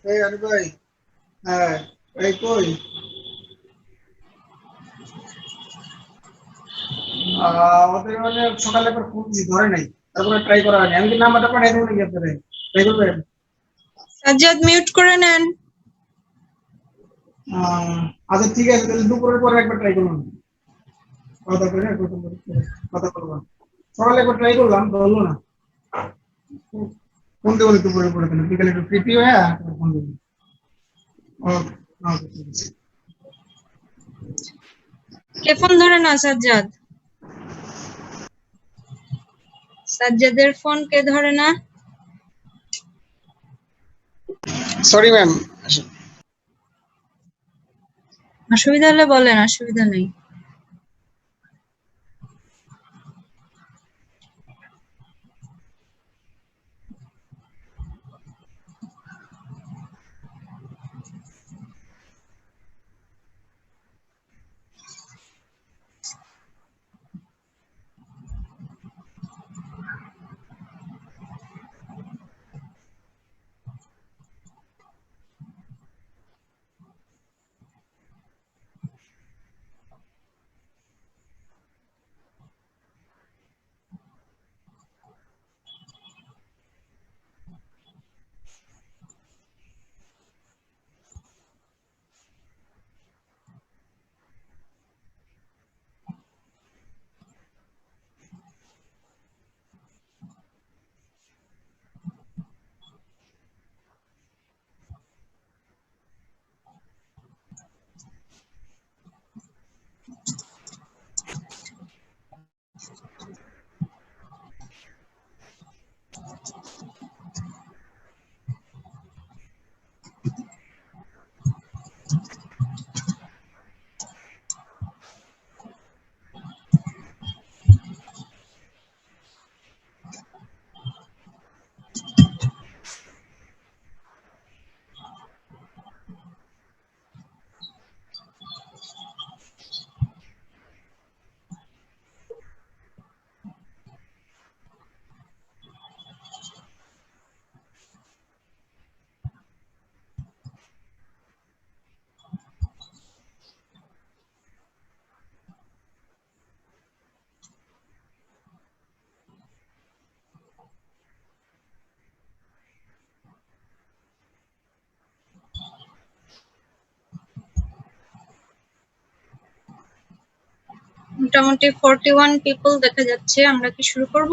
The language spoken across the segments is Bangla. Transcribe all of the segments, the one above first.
এই আরে ভাই, হ্যাঁ, এই কই? ওদের মানে সকালে একবার ফোন দিছি, ধরে নাই। তারপরে ট্রাই করা হয়নি। আমি কি নাম্বারটা পাঠাই দেবো নাকি আপনারে? ট্রাই করবেন? সাজ্জাদ মিউট করে নেন। আচ্ছা ঠিক আছে, তাহলে দুপুরের পরে একবার ট্রাই করলাম। কথা করে কথা বললাম। সকালে একবার ট্রাই করলাম, ধরলো না। ফোন দেবো দুপুরের পরে, তাহলে বিকালে একটু ফ্রি হয়ে ফোন দেবো। ওকে, ওকে, ঠিক আছে। কে ফোন ধরে না সাজ্জাদ? সাজ্জাদের ফোন কে ধরে না? Sorry ma'am. অসুবিধা হলে বলেন, অসুবিধা নেই। মোটামুটি 41 পিপল দেখা যাচ্ছে। আমরা কি শুরু করব?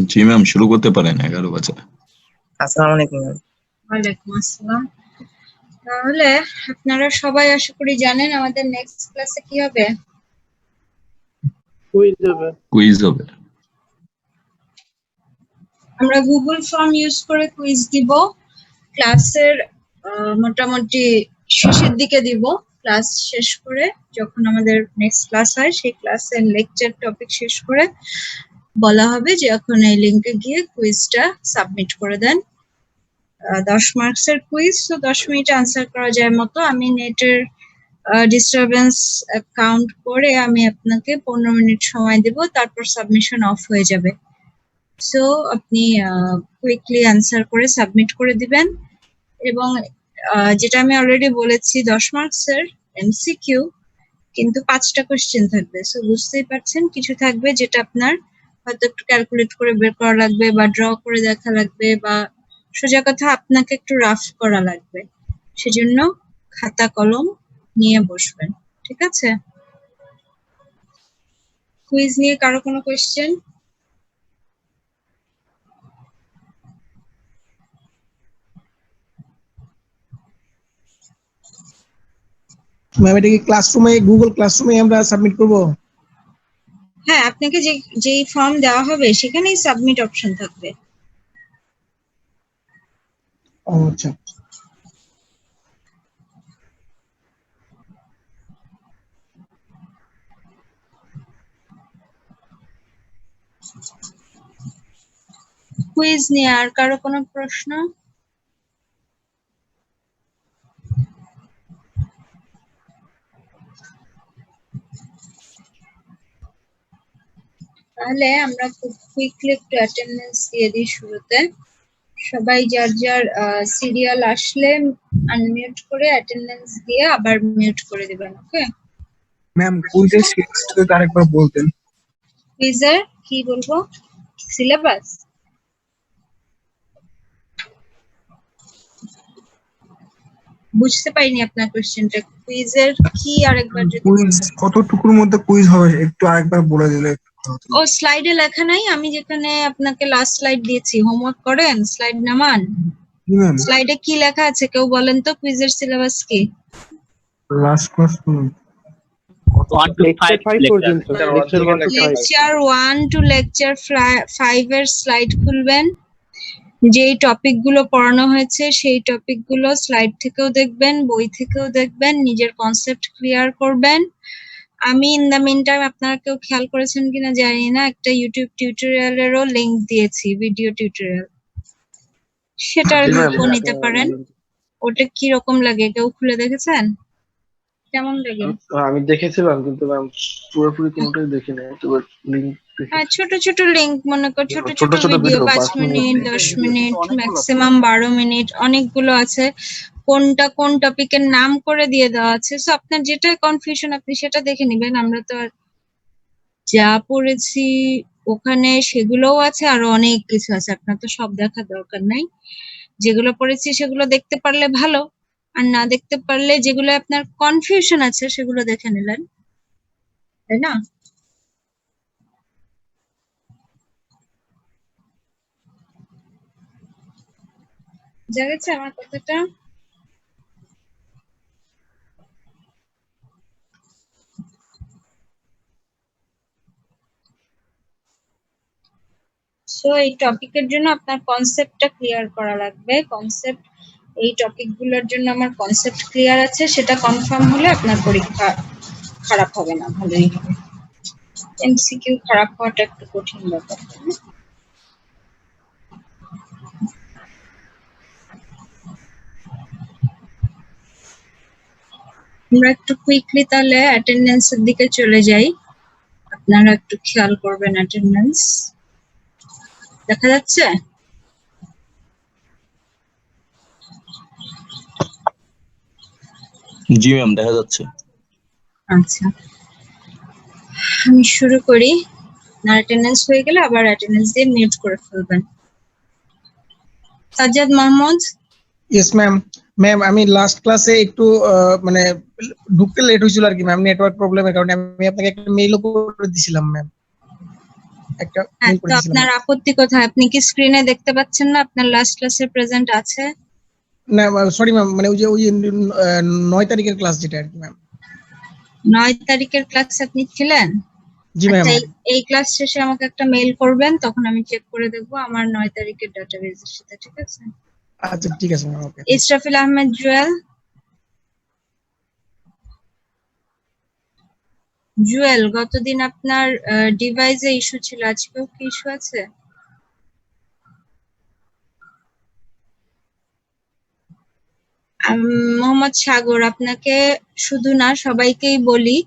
জি ম্যাম, শুরু করতে পারেন। 11 বাজে। আসসালামু আলাইকুম ম্যাম। ওয়ালাইকুম আসসালাম। তাহলে আপনারা সবাই আশা করি জানেন আমাদের নেক্সট ক্লাসে কি হবে। কুইজ হবে। আমরা গুগল ফর্ম ইউজ করে কুইজ দিব। ক্লাসের মোটামুটি শেষের দিকে দিব। ক্লাস শেষ করে যখন আমাদের নেক্সট ক্লাস হয়, সেই ক্লাসের লেকচার টপিক শেষ করে বলা হবে যে এখন এই লিংকে গিয়ে কুইজটা সাবমিট করে দেন। 10 মার্কসের কুইজ, তো 10 মিনিট আনসার করা যায় মতো। আমি নেটের ডিস্টারবেন্স কাউন্ট করে আমি আপনাকে 15 মিনিট সময় দেব, তারপর সাবমিশন অফ হয়ে যাবে। সো আপনি কুইকলি অ্যান্সার করে সাবমিট করে দিবেন। এবং যেটা আমি অলরেডি বলেছি, 10 মার্কসের এমসিকিউ, কিন্তু 5টা কোশ্চেন থাকবে। সো বুঝতেই পারছেন, কিছু থাকবে যেটা আপনার হয়তো একটু ক্যালকুলেট করে বের করা লাগবে, বা ড্র করে দেখা লাগবে, বা সোজা কথা আপনাকে একটু রাফ করা লাগবে। সেজন্য খাতা কলম নিয়ে বসবেন, ঠিক আছে? কুইজ নিয়ে কারো কোনো কোয়েশ্চেন? ম্যাম, এটা কি ক্লাসরুমে, গুগল ক্লাসরুমে আমরা সাবমিট করব? হ্যাঁ, আপনাকে যেই ফর্ম দেওয়া হবে সেখানেই সাবমিট অপশন থাকবে। ও আচ্ছা। কুইজ নিয়ে আর কারো কোনো প্রশ্ন? তাহলে আমরা খুব কুইকলি একটু অ্যাটেন্ডেন্স দিয়ে দিই শুরুতে। সবাই যার যার সিরিয়াল আসলে আনমিউট করে অ্যাটেন্ডেন্স দিয়ে আবার মিউট করে দিবেন। ওকে ম্যাম কুইজের সিলেবাসটা যদি আরেকবার বলতেন। কুইজের কি বলবো? সিলেবাস বুঝতে পারিনি আপনার কোশ্চেনটা। কুইজের কি আরেকবার যদি কুইজ কতটুকুর মধ্যে কুইজ হবে একটু আরেকবার বলে দিলে একটু ভালো হতো। ও স্লাইডে লেখা নাই, আমি যেখানে আপনাকে লাস্ট স্লাইড দিয়েছি, হোমওয়ার্ক করেন, স্লাইড নামান। কি ম্যাম স্লাইডে কি লেখা আছে কেউ বলেন তো? কুইজের সিলেবাস কি? লাস্ট ক্লাস 1 to 5 পর্যন্ত লেকচার 1 টু লেকচার 5 এর স্লাইড খুলবেন, যেই টপিক গুলো পড়ানো হয়েছে সেই টপিক গুলো স্লাইড থেকেও দেখবেন, বই থেকেও দেখবেন, নিজের কনসেপ্ট ক্লিয়ার করবেন। আমি ইন দ্য মিন টাইম আপনারা কেউ খেয়াল করেছেন কিনা জানি না, একটা ইউটিউব টিউটোরিয়ালেরও লিংক দিয়েছি, ভিডিও টিউটোরিয়াল, সেটার গ্রুপও নিতে পারেন। ওটা কি রকম লাগে কেউ খুলে দেখেছেন? কেমন লাগে? আমি দেখেছিলাম কিন্তু ম্যাম পুরোপুরি কোনটাই দেখি নাই, তবে লিংক হ্যাঁ, ছোট ছোট লিংক, মনে কর ছোট ছোট ছোট ছোট video, video, 5 5 minute, minute. 10 minute, maximum 12 minute, অনেকগুলো আছে। কোনটা কোন টপিকের নাম করে দিয়ে দেওয়া আছে, সো আপনার যেটা কনফিউশন আপনি সেটা দেখে নেবেন। আমরা তো আর যা পড়েছি ওখানে সেগুলোও আছে, আরো অনেক কিছু আছে, আপনার তো সব দেখার দরকার নাই। যেগুলো পড়েছি সেগুলো দেখতে পারলে ভালো, আর না দেখতে পারলে যেগুলো আপনার কনফিউশন আছে সেগুলো দেখে নিলেন, তাই না? বুঝা গেছে আমার কথাটা? সো এই টপিকের জন্য আপনার কনসেপ্টটা ক্লিয়ার করা লাগবে। কনসেপ্ট, এই টপিক গুলোর জন্য আমার কনসেপ্ট ক্লিয়ার আছে, সেটা কনফার্ম হলে আপনার পরীক্ষা খারাপ হবে না, ভালোই হবে। এমসিকিউ খারাপ হওয়াটা একটু কঠিন ব্যাপার, তাই না? আমরা একটু কুইকলি তাহলে অ্যাটেন্ডেন্সের দিকে চলে যাই। আপনারা একটু খেয়াল করবেন অ্যাটেন্ডেন্স। দেখা যাচ্ছে? জি ম্যাম দেখা যাচ্ছে। আচ্ছা, আমি শুরু করি। আপনার অ্যাটেন্ডেন্স হয়ে গেলে আবার অ্যাটেন্ডেন্স দিয়ে মিউট করে ফেলবেন। Sajjad Mahmud. Yes ma'am. Ma'am আমি লাস্ট ক্লাসে একটু মানে ঢুকতে লেট হয়েছিল আর কি ম্যাম, নেটওয়ার্ক প্রবলেমের কারণে। আমি আপনাকে একটা মেইলও করে দিয়েছিলাম ম্যাম, একটা হ্যাঁ, মেইল করে তো দিয়েছিলাম। আপনার আপত্তি কোথায়? আপনি কি স্ক্রিনে দেখতে পাচ্ছেন না আপনার লাস্ট ক্লাসে প্রেজেন্ট আছে? না সরি ম্যাম, মানে ওই যে 9 তারিখের ক্লাস যেটা আর কি ম্যাম। 9 তারিখের ক্লাসে আপনি ছিলেন? জি ম্যাম। আচ্ছা, এই ক্লাস শেষে আমাকে একটা মেইল করবেন, তখন আমি চেক করে দেখবো আমার 9 তারিখের ডাটাবেজের সাথে, ঠিক আছে? আচ্ছা ঠিক আছে ম্যাম, ওকে। ইসরাফিল আহমেদ জুয়েল। জুয়েল, গতদিন আপনার ডিভাইসে ইস্যু ছিল, আজকেও কি ইস্যু আছে? মোহাম্মদ সাগর, আপনাকে শুধু না সবাইকেই বলি,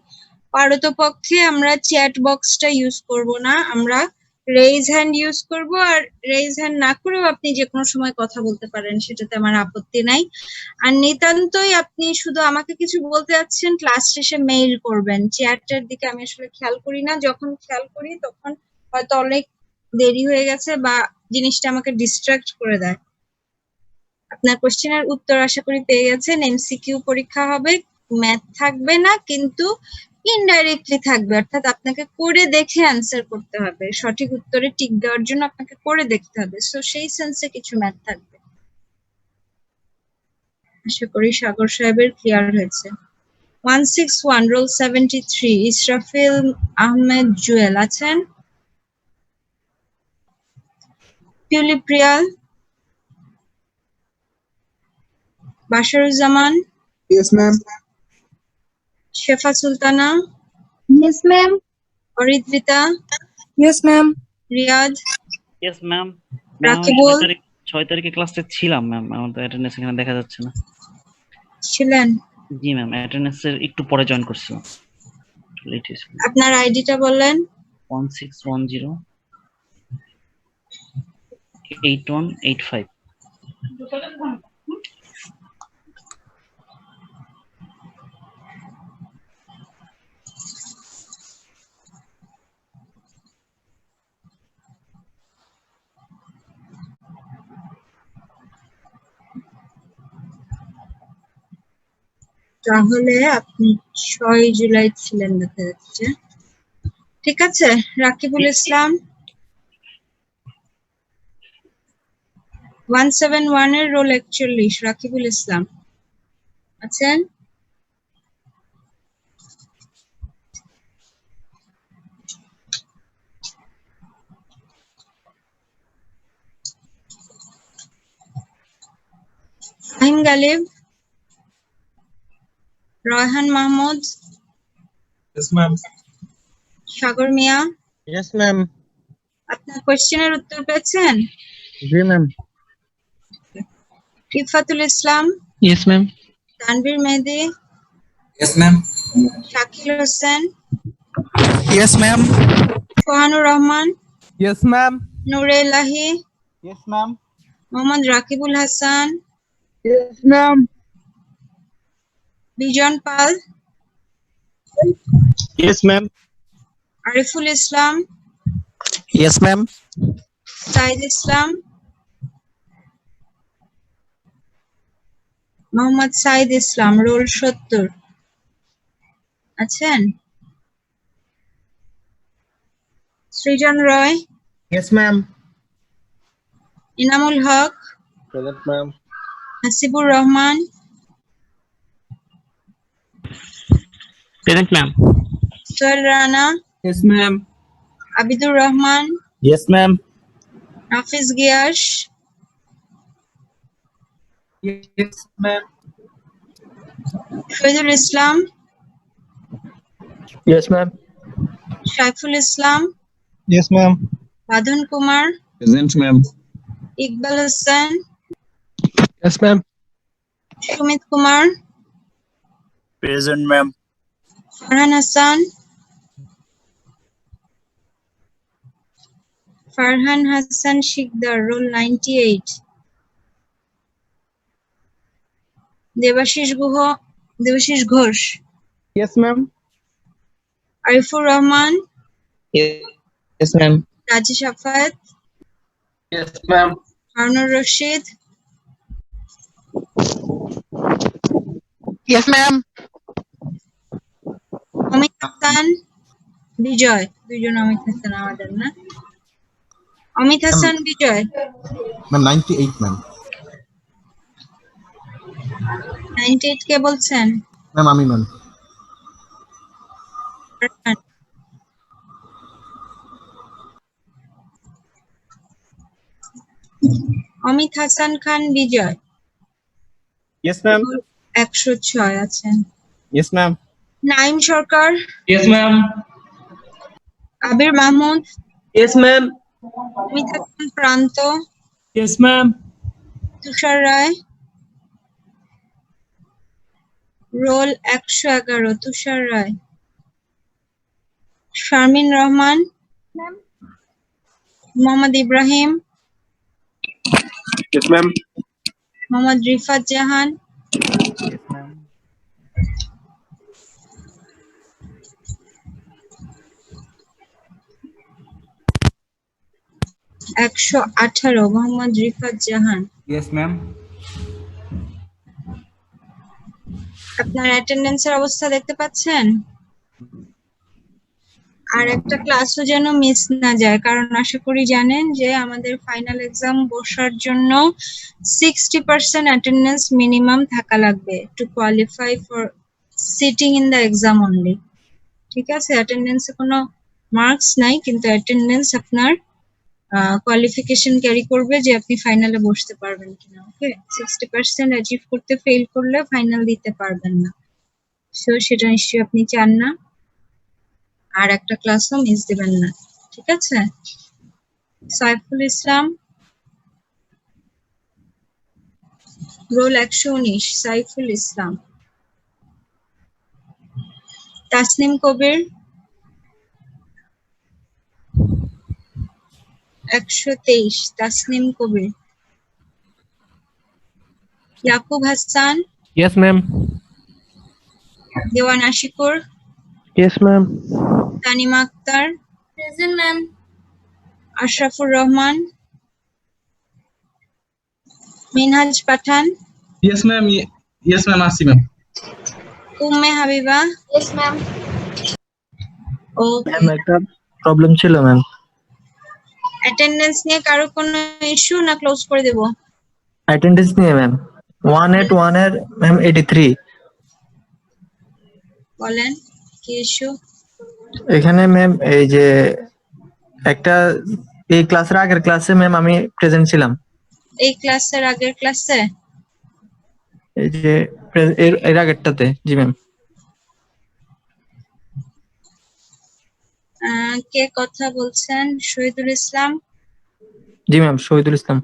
পারতপক্ষে আমরা চ্যাট বক্সটা ইউজ করব না, আমরা রেইজ হ্যান্ড ইউজ করব। আর রেইজ হ্যান্ড না করেও আপনি যে কোনো সময় কথা বলতে পারেন, সেটাতে আমার আপত্তি নাই। আর নিতান্তই আপনি শুধু আমাকে কিছু বলতে যাচ্ছেন, ক্লাস শেষে মেইল করবেন। চ্যাটের দিকে আমি আসলে খেয়াল করি না, যখন খেয়াল করি তখন হয়তো অনেক দেরি হয়ে গেছে বা জিনিসটা আমাকে ডিস্ট্রাক্ট করে দেয়। আপনার কোশ্চেনের উত্তর আশা করি পেয়ে গেছেন। এমসিকিউ পরীক্ষা হবে, ম্যাথ থাকবে না, কিন্তু ইনডাইরেক্টলি থাকবে, অর্থাৎ আপনাকে করে দেখে অ্যান্সার করতে হবে। সঠিক উত্তরে টিক দেওয়ার জন্য আপনাকে করে দেখতে হবে, সো সেই সেন্সে কিছু ম্যাথ থাকবে। আশা করি সাগর সাহেবের ক্লিয়ার হয়েছে। 161 রোল 73 ইসরাফিল আহমেদ জুয়েল আছেন? Tulip Rial, Basharuzzaman, yes ma'am. Shefa Sultana, Yes, ma'am. Aritrita, Yes, ma'am. Riaz, yes ma'am. Rakibul. 6 তারিখে ক্লাসে ছিলাম ম্যাম, আমার তো অ্যাটেন্ডেন্স এখানে দেখা যাচ্ছে না। ছিলেন? জি ম্যাম, অ্যাটেন্ডেন্সের একটু পরে জয়েন করছিলাম, লেট হয়েছিল। আপনার আইডিটা বললেন? 1610 8185। তাহলে আপনি 6 জুলাই ছিলেন দেখা যাচ্ছে। ঠিক আছে, রাকিবুল ইসলাম 171 এর রোল 41, রাকিবুল ইসলাম আছেন? Fahim Ghalib, Raihan Mahmud, Yes, ma'am. সাগর মিয়া, Yes, ma'am. আপনার কোশ্চেনের উত্তর পেয়েছেন? জি ma'am. Ifatul Islam, Yes, ma'am. Tanvir Mehedi, Yes, ma'am. Shakil Hossain, Yes, ma'am. Sohanur Rahman, Yes, ma'am. Nure Elahi, Yes, ma'am. Mohammad Rakibul Hasan, Yes, ma'am. Bijon Pal, Yes, ma'am. Ariful Islam, Yes, ma'am. Saeed Islam, Mohammad Saeed Islam, roll 70 আছেন? Srijon Roy, Yes, ma'am. Inamul Haque, present ma'am. Hasibur Rahman, present ma'am. Sohel Rana, Yes, ma'am. Abidur Rahman, Yes, ma'am. Nafis Gias, Yes, ma'am. Shahidul Islam, Yes, ma'am. Saiful Islam, Yes, ma'am. Bandhan Kumar, present ma'am. Iqbal Hossain, Yes, ma'am. Sumit Kumar, Present, ma'am. Farhan Hasan, Farhan Hasan Sikdar, roll 98, Debashis Ghosh, Yes, ma'am. Arifur Rahman, Yes, ma'am. রাজি Safayet, Yes, ma'am. Harunur Rashid, Yes, ma'am. Amit Hasan, বিজয়, দুইজন অমিত হাসান আমাদের না? অমিত হাসান, বিজয়, Ma'am, 98, ma'am. 98 কে বলছেন? Ma'am, Ami, ma'am. Farhan. Amit Hasan Khan, বিজয়, Yes, ma'am. 106 আছেন। Yes, ma'am. নাইম সরকার, Yes, ma'am. আবির মাহমুদ, Yes, ma'am. অমিত হাসান প্রান্ত, Yes, ma'am. তুষার রায়, রোল 111, তুষার রায়, শারমিন রহমান, মোহাম্মদ ইব্রাহিম, Yes, ma'am. মোহাম্মদ রিফাত জাহান, Yes, ma'am. একশো 18, মোহাম্মদ রিফাত জাহান। Yes, ma'am. আপনার অ্যাটেন্ডেন্সের অবস্থা দেখতে পাচ্ছেন? আর একটা ক্লাসও যেন মিস না যায়, কারণ আশা করি জানেন যে আমাদের ফাইনাল এক্সাম বসার জন্য 60% অ্যাটেন্ডেন্স মিনিমাম থাকা লাগবে to qualify for sitting in the exam only. ঠিক আছে, অ্যাটেন্ডেন্সে কোনো মার্কস নাই, কিন্তু অ্যাটেন্ডেন্স আপনার কোয়ালিফিকেশন ক্যারি করবে যে আপনি ফাইনালে বসতে পারবেন কিনা। ওকে, 60% অ্যাচিভ করতে ফেল করলে ফাইনাল দিতে পারবেন না। সো সেটা নিশ্চয়ই আপনি চান না, আর একটা ক্লাসও মিস দিবেন না। ঠিক আছে, Saiful Islam, roll 119, Saiful Islam, Tasnim Kabir, 123 Tasnim Kabir, Yakub Hasan, Yes, ma'am. Dewan Ashikur, Yes, ma'am. Tanima Akter, Present, ma'am. Ashrafur Rahman, Minhaj Pathan, Yes, ma'am. Yes, ma'am. Asi, ma'am. Umme Habiba. Yes, ma'am. Okay, ma'am একটা প্রবলেম ছিল ম্যাম। অ্যাটেন্ডেন্স নিয়ে কারো কোনো ইস্যু না ক্লোজ করে দেব? অ্যাটেন্ডেন্স নিয়ে ম্যাম 181 এর ম্যাম 83। বলেন কি ইস্যু? এখানে ম্যাম এই যে একটা এই ক্লাসের আগের ক্লাসে ম্যাম আমি প্রেজেন্ট ছিলাম। এই ক্লাসের আগের ক্লাসে? এই যে এর আগেরটাতে। জি ম্যাম। কে কথা বলছেন? শহীদুল ইসলাম। জি ম্যাম, শহীদুল ইসলাম।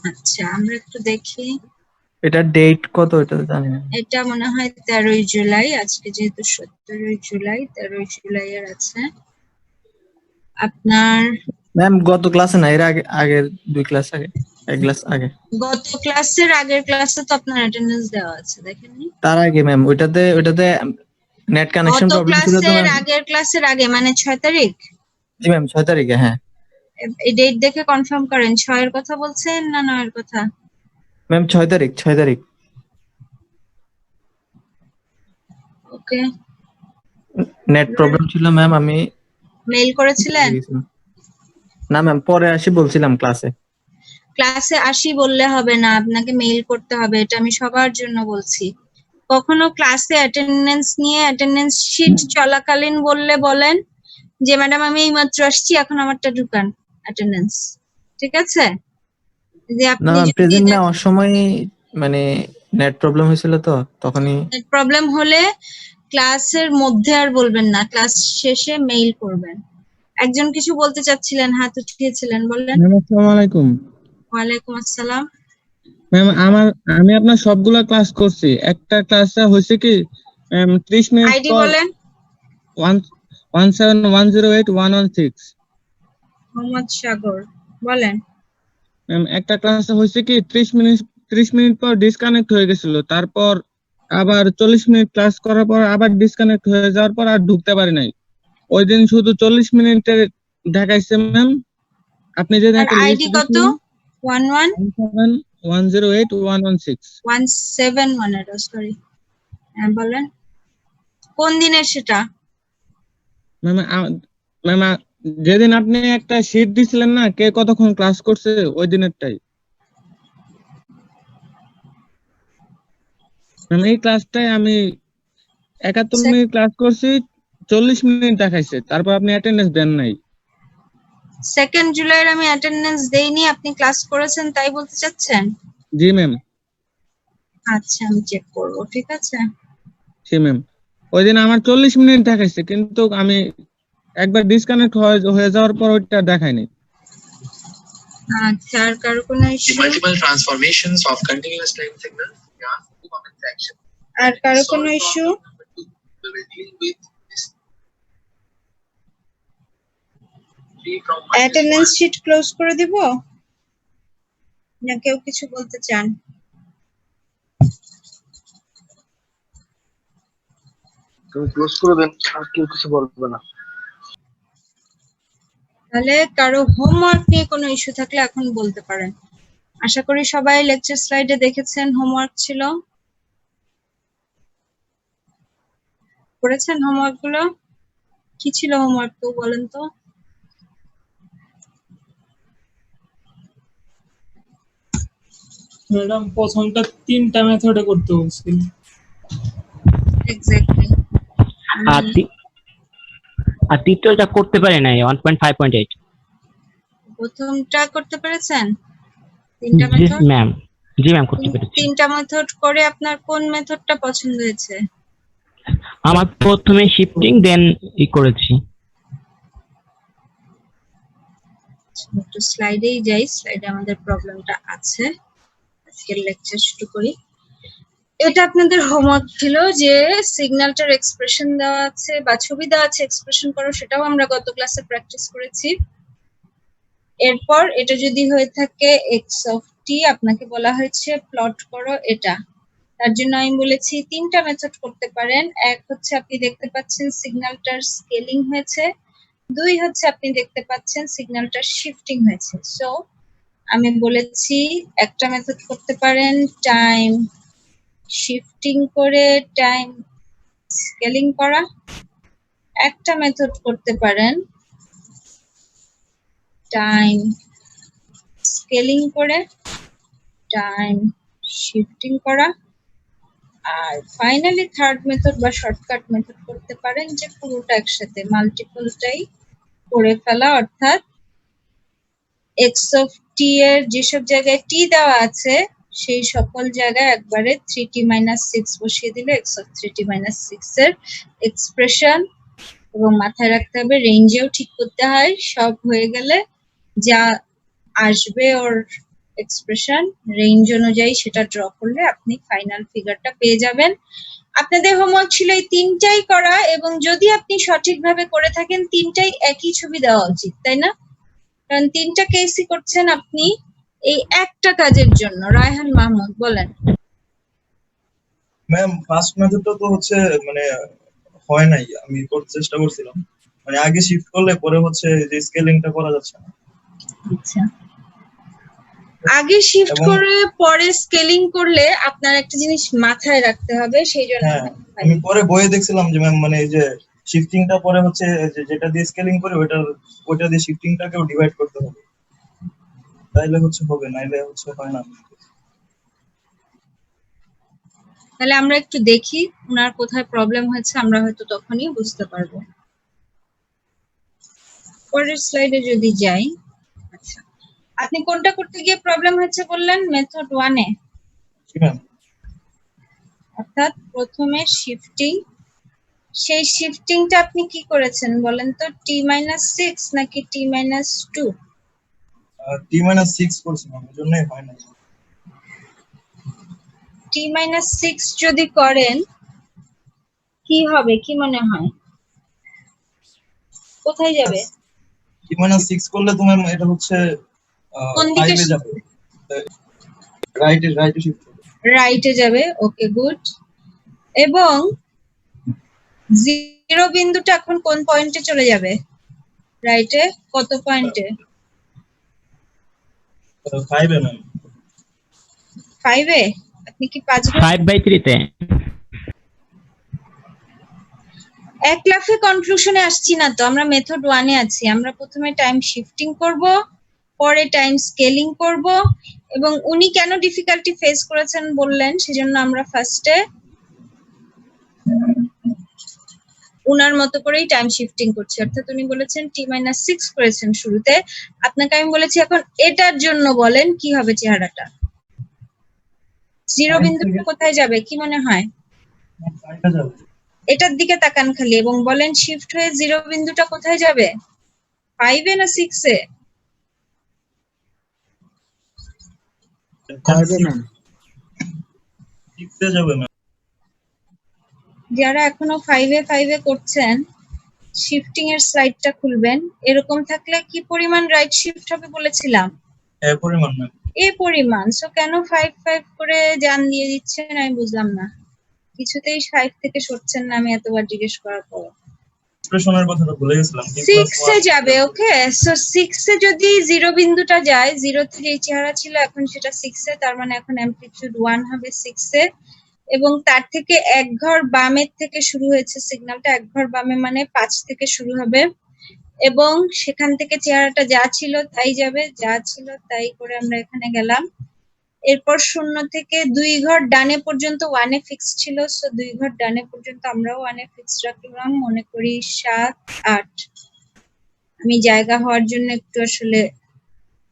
আচ্ছা, আমরা একটু দেখি। এটা ডেট কত এটা জানি না। এটা মনে হয় 13ই জুলাই, আজকে যেহেতু 17ই জুলাই, 13ই জুলাই এর আছে আপনার। ম্যাম গত ক্লাসে না, এর আগে আগের দুই ক্লাস আগে, এক ক্লাস আগে। গত ক্লাসের আগের ক্লাসে তো আপনার অ্যাটেন্ডেন্স দেওয়া আছে, দেখেননি? তার আগে ম্যাম ওইটাতে নেট কানেকশন গত প্রবলেম ছিল তো ক্লাসের ম্যাম। আগের ক্লাসের আগে মানে 6 তারিখ। জি ম্যাম 6 তারিখে। হ্যাঁ এই ডেট দেখে কনফার্ম করেন, 6 এর কথা বলছেন না 9 এর কথা? ম্যাম 6 তারিখ, 6 তারিখ। ওকে, নেট প্রবলেম ছিল ম্যাম, আমি মেইল করেছিলেন? না ম্যাম পরে আসি বলছিলাম ক্লাসে। ক্লাসে আসি বললে হবে না, আপনাকে মেইল করতে হবে, এটা আমি সবার জন্য বলছি। কখনো ক্লাসে অ্যাটেন্ডেন্স নিয়ে অ্যাটেন্ডেন্স শিট চলাকালীন বললে বলেন যে ম্যাডাম আমি এইমাত্র আসছি, এখন আমারটা ঢুকান অ্যাটেন্ডেন্স, ঠিক আছে? যে না আপনি ম্যাম যদি প্রেজেন্ট নেওয়ার সময় মানে নেট প্রবলেম হয়েছিল তো তখনই। প্রবলেম হলে ক্লাসের মধ্যে আর বলবেন না, ক্লাস শেষে মেইল করবেন। একজন কিছু বলতে চাচ্ছিলেন, হাত উঠিয়েছিলেন, বললেন। ম্যাম আসসালামু আলাইকুম। ওয়ালাইকুম আসসালাম। ম্যাম আমি আপনার সবগুলা ক্লাস করছি, একটা ক্লাসে হয়েছে কি ম্যাম 30 মিনিট আইডি পর বলেন। 171081116। মোহাম্মদ সাগর, বলেন। ম্যাম একটা ক্লাসে হয়েছে কি 30 মিনিট পর ডিসকানেক্ট হয়ে গেছিল, তারপর আবার 40 মিনিট ক্লাস করার পর আবার ডিসকানেক্ট হয়ে যাওয়ার পর আর ঢুকতে পারি নাই। ওই দিন শুধু 40 মিনিটের দেখাইছে ম্যাম। আপনি যে আর আইডি কত? 171081116। 171, সরি। হ্যাঁ বলেন, কোন দিনের সেটা? ম্যাম যেদিন আপনি একটা শীট দিছিলেন না, কে কতক্ষণ ক্লাস করছে, ওই দিনেরটাই ম্যাম। এই ক্লাসটায় আমি 71 মিনিট ক্লাস করছি, 40 মিনিট দেখাইছে, তারপর আপনি অ্যাটেন্ডেন্স দেন নাই। 2 জুলাইয়ের আমি অ্যাটেন্ডেন্স দেইনি, আপনি ক্লাস করেছেন তাই বলতে চাচ্ছেন? জি ম্যাম। আচ্ছা, আমি চেক করব, ঠিক আছে? জি ম্যাম। ওই দিন আমার 40 মিনিট দেখাইছে, কিন্তু আমি একবার ডিসকানেক্ট হয়ে যাওয়ার পর ওইটা দেখায়নি। আচ্ছা, আর কারো কোনো issue? transformations of continuous time signal. আর কারো কোনো ইস্যু? অ্যাটেন্ডেন্স শিট ক্লোজ করে দিব না কেউ কিছু বলতে চান? তুমি ক্লোজ করে দেন, আর কেউ কিছু বলবে না। তাহলে কারো হোমওয়ার্ক নিয়ে কোনো ইস্যু থাকলে এখন বলতে পারেন। আশা করি সবাই লেকচার স্লাইডে দেখেছেন হোমওয়ার্ক ছিল, করেছেন হোমওয়ার্ক গুলো? কি ছিল হোমওয়ার্ক তো বলেন তো? ম্যাডাম প্রথমটা 3টা মেথডে করতে বলছিল। এক্স্যাক্টলি। আর তৃতীয়টা করতে পারি নাই 1.5.8। প্রথমটা করতে পেরেছেন? 3টা জি মেথড? ম্যাম, জি ম্যাম করতে পেরেছি। 3টা মেথড করে আপনার কোন মেথডটা পছন্দ হয়েছে? আমার প্রথমে শিফটিং দেন করেছি। একটু স্লাইডেই যাই, স্লাইডে আমাদের প্রবলেমটা আছে। আজকের লেকচার শুরু করি। এটা আপনাদের হোমওয়ার্ক ছিল যে সিগন্যালটার এক্সপ্রেশন দেওয়া আছে বা ছবি দেওয়া আছে, এক্সপ্রেশন করো, সেটাও আমরা গত ক্লাসে প্র্যাকটিস করেছি। এরপর এটা যদি হয়ে থাকে এক্স অফ টি, আপনাকে বলা হয়েছে প্লট করো এটা। তার জন্য আমি বলেছি তিনটা মেথড করতে পারেন। এক হচ্ছে আপনি দেখতে পাচ্ছেন সিগন্যালটার স্কেলিং হয়েছে, দুই হচ্ছে আপনি দেখতে পাচ্ছেন সিগন্যালটার শিফটিং হয়েছে। সো আমি বলেছি একটা মেথড করতে পারেন টাইম শিফটিং করে টাইম স্কেলিং করা, একটা মেথড করতে পারেন টাইম স্কেলিং করে টাইম শিফটিং করা, আর ফাইনালি থার্ড মেথড বা শর্টকাট মেথড করতে পারেন যে পুরোটা একসাথে মাল্টিপলটাই করে ফেলা, অর্থাৎ এক্স অফ টি এর যেসব জায়গায় টি দেওয়া আছে সেই সকল জায়গায় একবারে 3t-6 বসিয়ে দিলে এক্স অফ 3t-6 এর এক্সপ্রেশন, এবং মাথায় রাখতে হবে রেঞ্জেও ঠিক করতে হয়। সব হয়ে গেলে যা আসবে ওর এক্সপ্রেশন রেঞ্জ অনুযায়ী সেটা ড্র করলে আপনি ফাইনাল ফিগারটা পেয়ে যাবেন। আপনাদের হোমওয়ার্ক ছিল এই তিনটাই করা, এবং যদি আপনি সঠিকভাবে করে থাকেন তিনটাই একই ছবি দেওয়া উচিত, তাই না? কারণ তিনটা কেসই করছেন আপনি এই একটা কাজের জন্য। রায়হান মাহমুদ বলেন। ম্যাম ফার্স্ট মেথডটা তো হচ্ছে মানে হয় নাই, আমি করতে চেষ্টা করছিলাম, মানে আগে শিফট করলে পরে হচ্ছে যে স্কেলিংটা করা যাচ্ছে না। আচ্ছা, আগে শিফট করে পরে স্কেলিং করলে আপনার একটা জিনিস মাথায় রাখতে হবে, সেই জন্য আমি পরে বইয়ে দেখছিলাম যে ম্যাম মানে এই যে শিফটিংটা পরে হচ্ছে যেটা দিয়ে স্কেলিং করে ওইটা দিয়ে শিফটিংটাকেও ডিভাইড করতে হবে, তাইলে হচ্ছে হবে, নাইলে হচ্ছে হয় না। তাহলে আমরা একটু দেখি ওনার কোথায় প্রবলেম হয়েছে, আমরা হয়তো তখনই বুঝতে পারবো। পরের স্লাইডে যদি যাই, আচ্ছা আপনি কোনটা করতে গিয়ে প্রবলেম হয়েছে বললেন? মেথড 1 এ, অর্থাৎ প্রথমে শিফটিং। সেই শিফটিংটা আপনি কি করেছেন বলেন তো? t-6 নাকি t-2? t-6 করছিলাম, এর জন্যই হয় না। t-6 যদি করেন কি হবে, কি মনে হয়? কোথায় যাবে? t-6 করলে তোমার এটা হচ্ছে কোন দিকে যাবে, রাইটে শিফট হবে, রাইটে যাবে। ওকে, গুড। এবং জিরো বিন্দুটা এখন কোন পয়েন্টে চলে যাবে? রাইটে কত পয়েন্টে? 5 এ ম্যাম। 5 এ? আপনি কি 5/3 তে? এক লাফে কনক্লুশনে আসছি না তো, আমরা মেথড 1 এ আছি। আমরা প্রথমে টাইম শিফটিং করব, পরে টাইম স্কেলিং করব, এবং উনি কেন ডিফিকাল্টি ফেস করেছেন বললেন, সেজন্য আমরা ফার্স্টে উনার মতো করেই টাইম শিফটিং করছি। অর্থাৎ উনি বলেছেন t-6 করেছেন শুরুতে, আপনাকে আমি বলেছি এখন এটার জন্য বলেন কি হবে চেহারাটা। জিরো বিন্দুটা কোথায় যাবে কি মনে হয়? এটার দিকে তাকান খালি এবং বলেন শিফট হয়ে জিরো বিন্দুটা কোথায় যাবে? 5 এ না 6 এ? 5 এ ম্যাম। 6 এ যাবে ম্যাম। যারা এখনো 5 এ করছেন, শিফটিং এর স্লাইডটা খুলবেন। এরকম থাকলে কি পরিমাণ রাইট শিফট হবে বলেছিলাম? এই পরিমাণ ম্যাম। এই পরিমাণ। সো কেন 5 করে জান দিয়ে দিচ্ছেন আমি বুঝলাম না। কিছুতেই 5 থেকে সরছেন না, আমি এতবার জিজ্ঞেস করার পর। এক্সপ্রেশনের কথাটা ভুলে গেছিলাম। 6 এ যাবে। ওকে, সো 6 এ যদি জিরো বিন্দুটা যায়, 0 থেকে এই চেহারা ছিল, এখন সেটা 6 এ, তার মানে এখন অ্যামপ্লিটিউড 1 হবে 6 এ, এবং তার থেকে এক ঘর বামের থেকে শুরু হয়েছে সিগন্যালটা, এক ঘর বামে মানে 5 থেকে শুরু হবে, এবং সেখান থেকে চেহারাটা যা ছিল তাই যাবে, যা ছিল তাই করে আমরা এখানে গেলাম। এরপর 0 থেকে 2 ঘর ডানে পর্যন্ত 1 এ ফিক্স ছিল, সো 2 ঘর ডানে পর্যন্ত আমরাও 1 এ ফিক্স রাখলাম, মনে করি 7, 8। আমি জায়গা হওয়ার জন্য একটু আসলে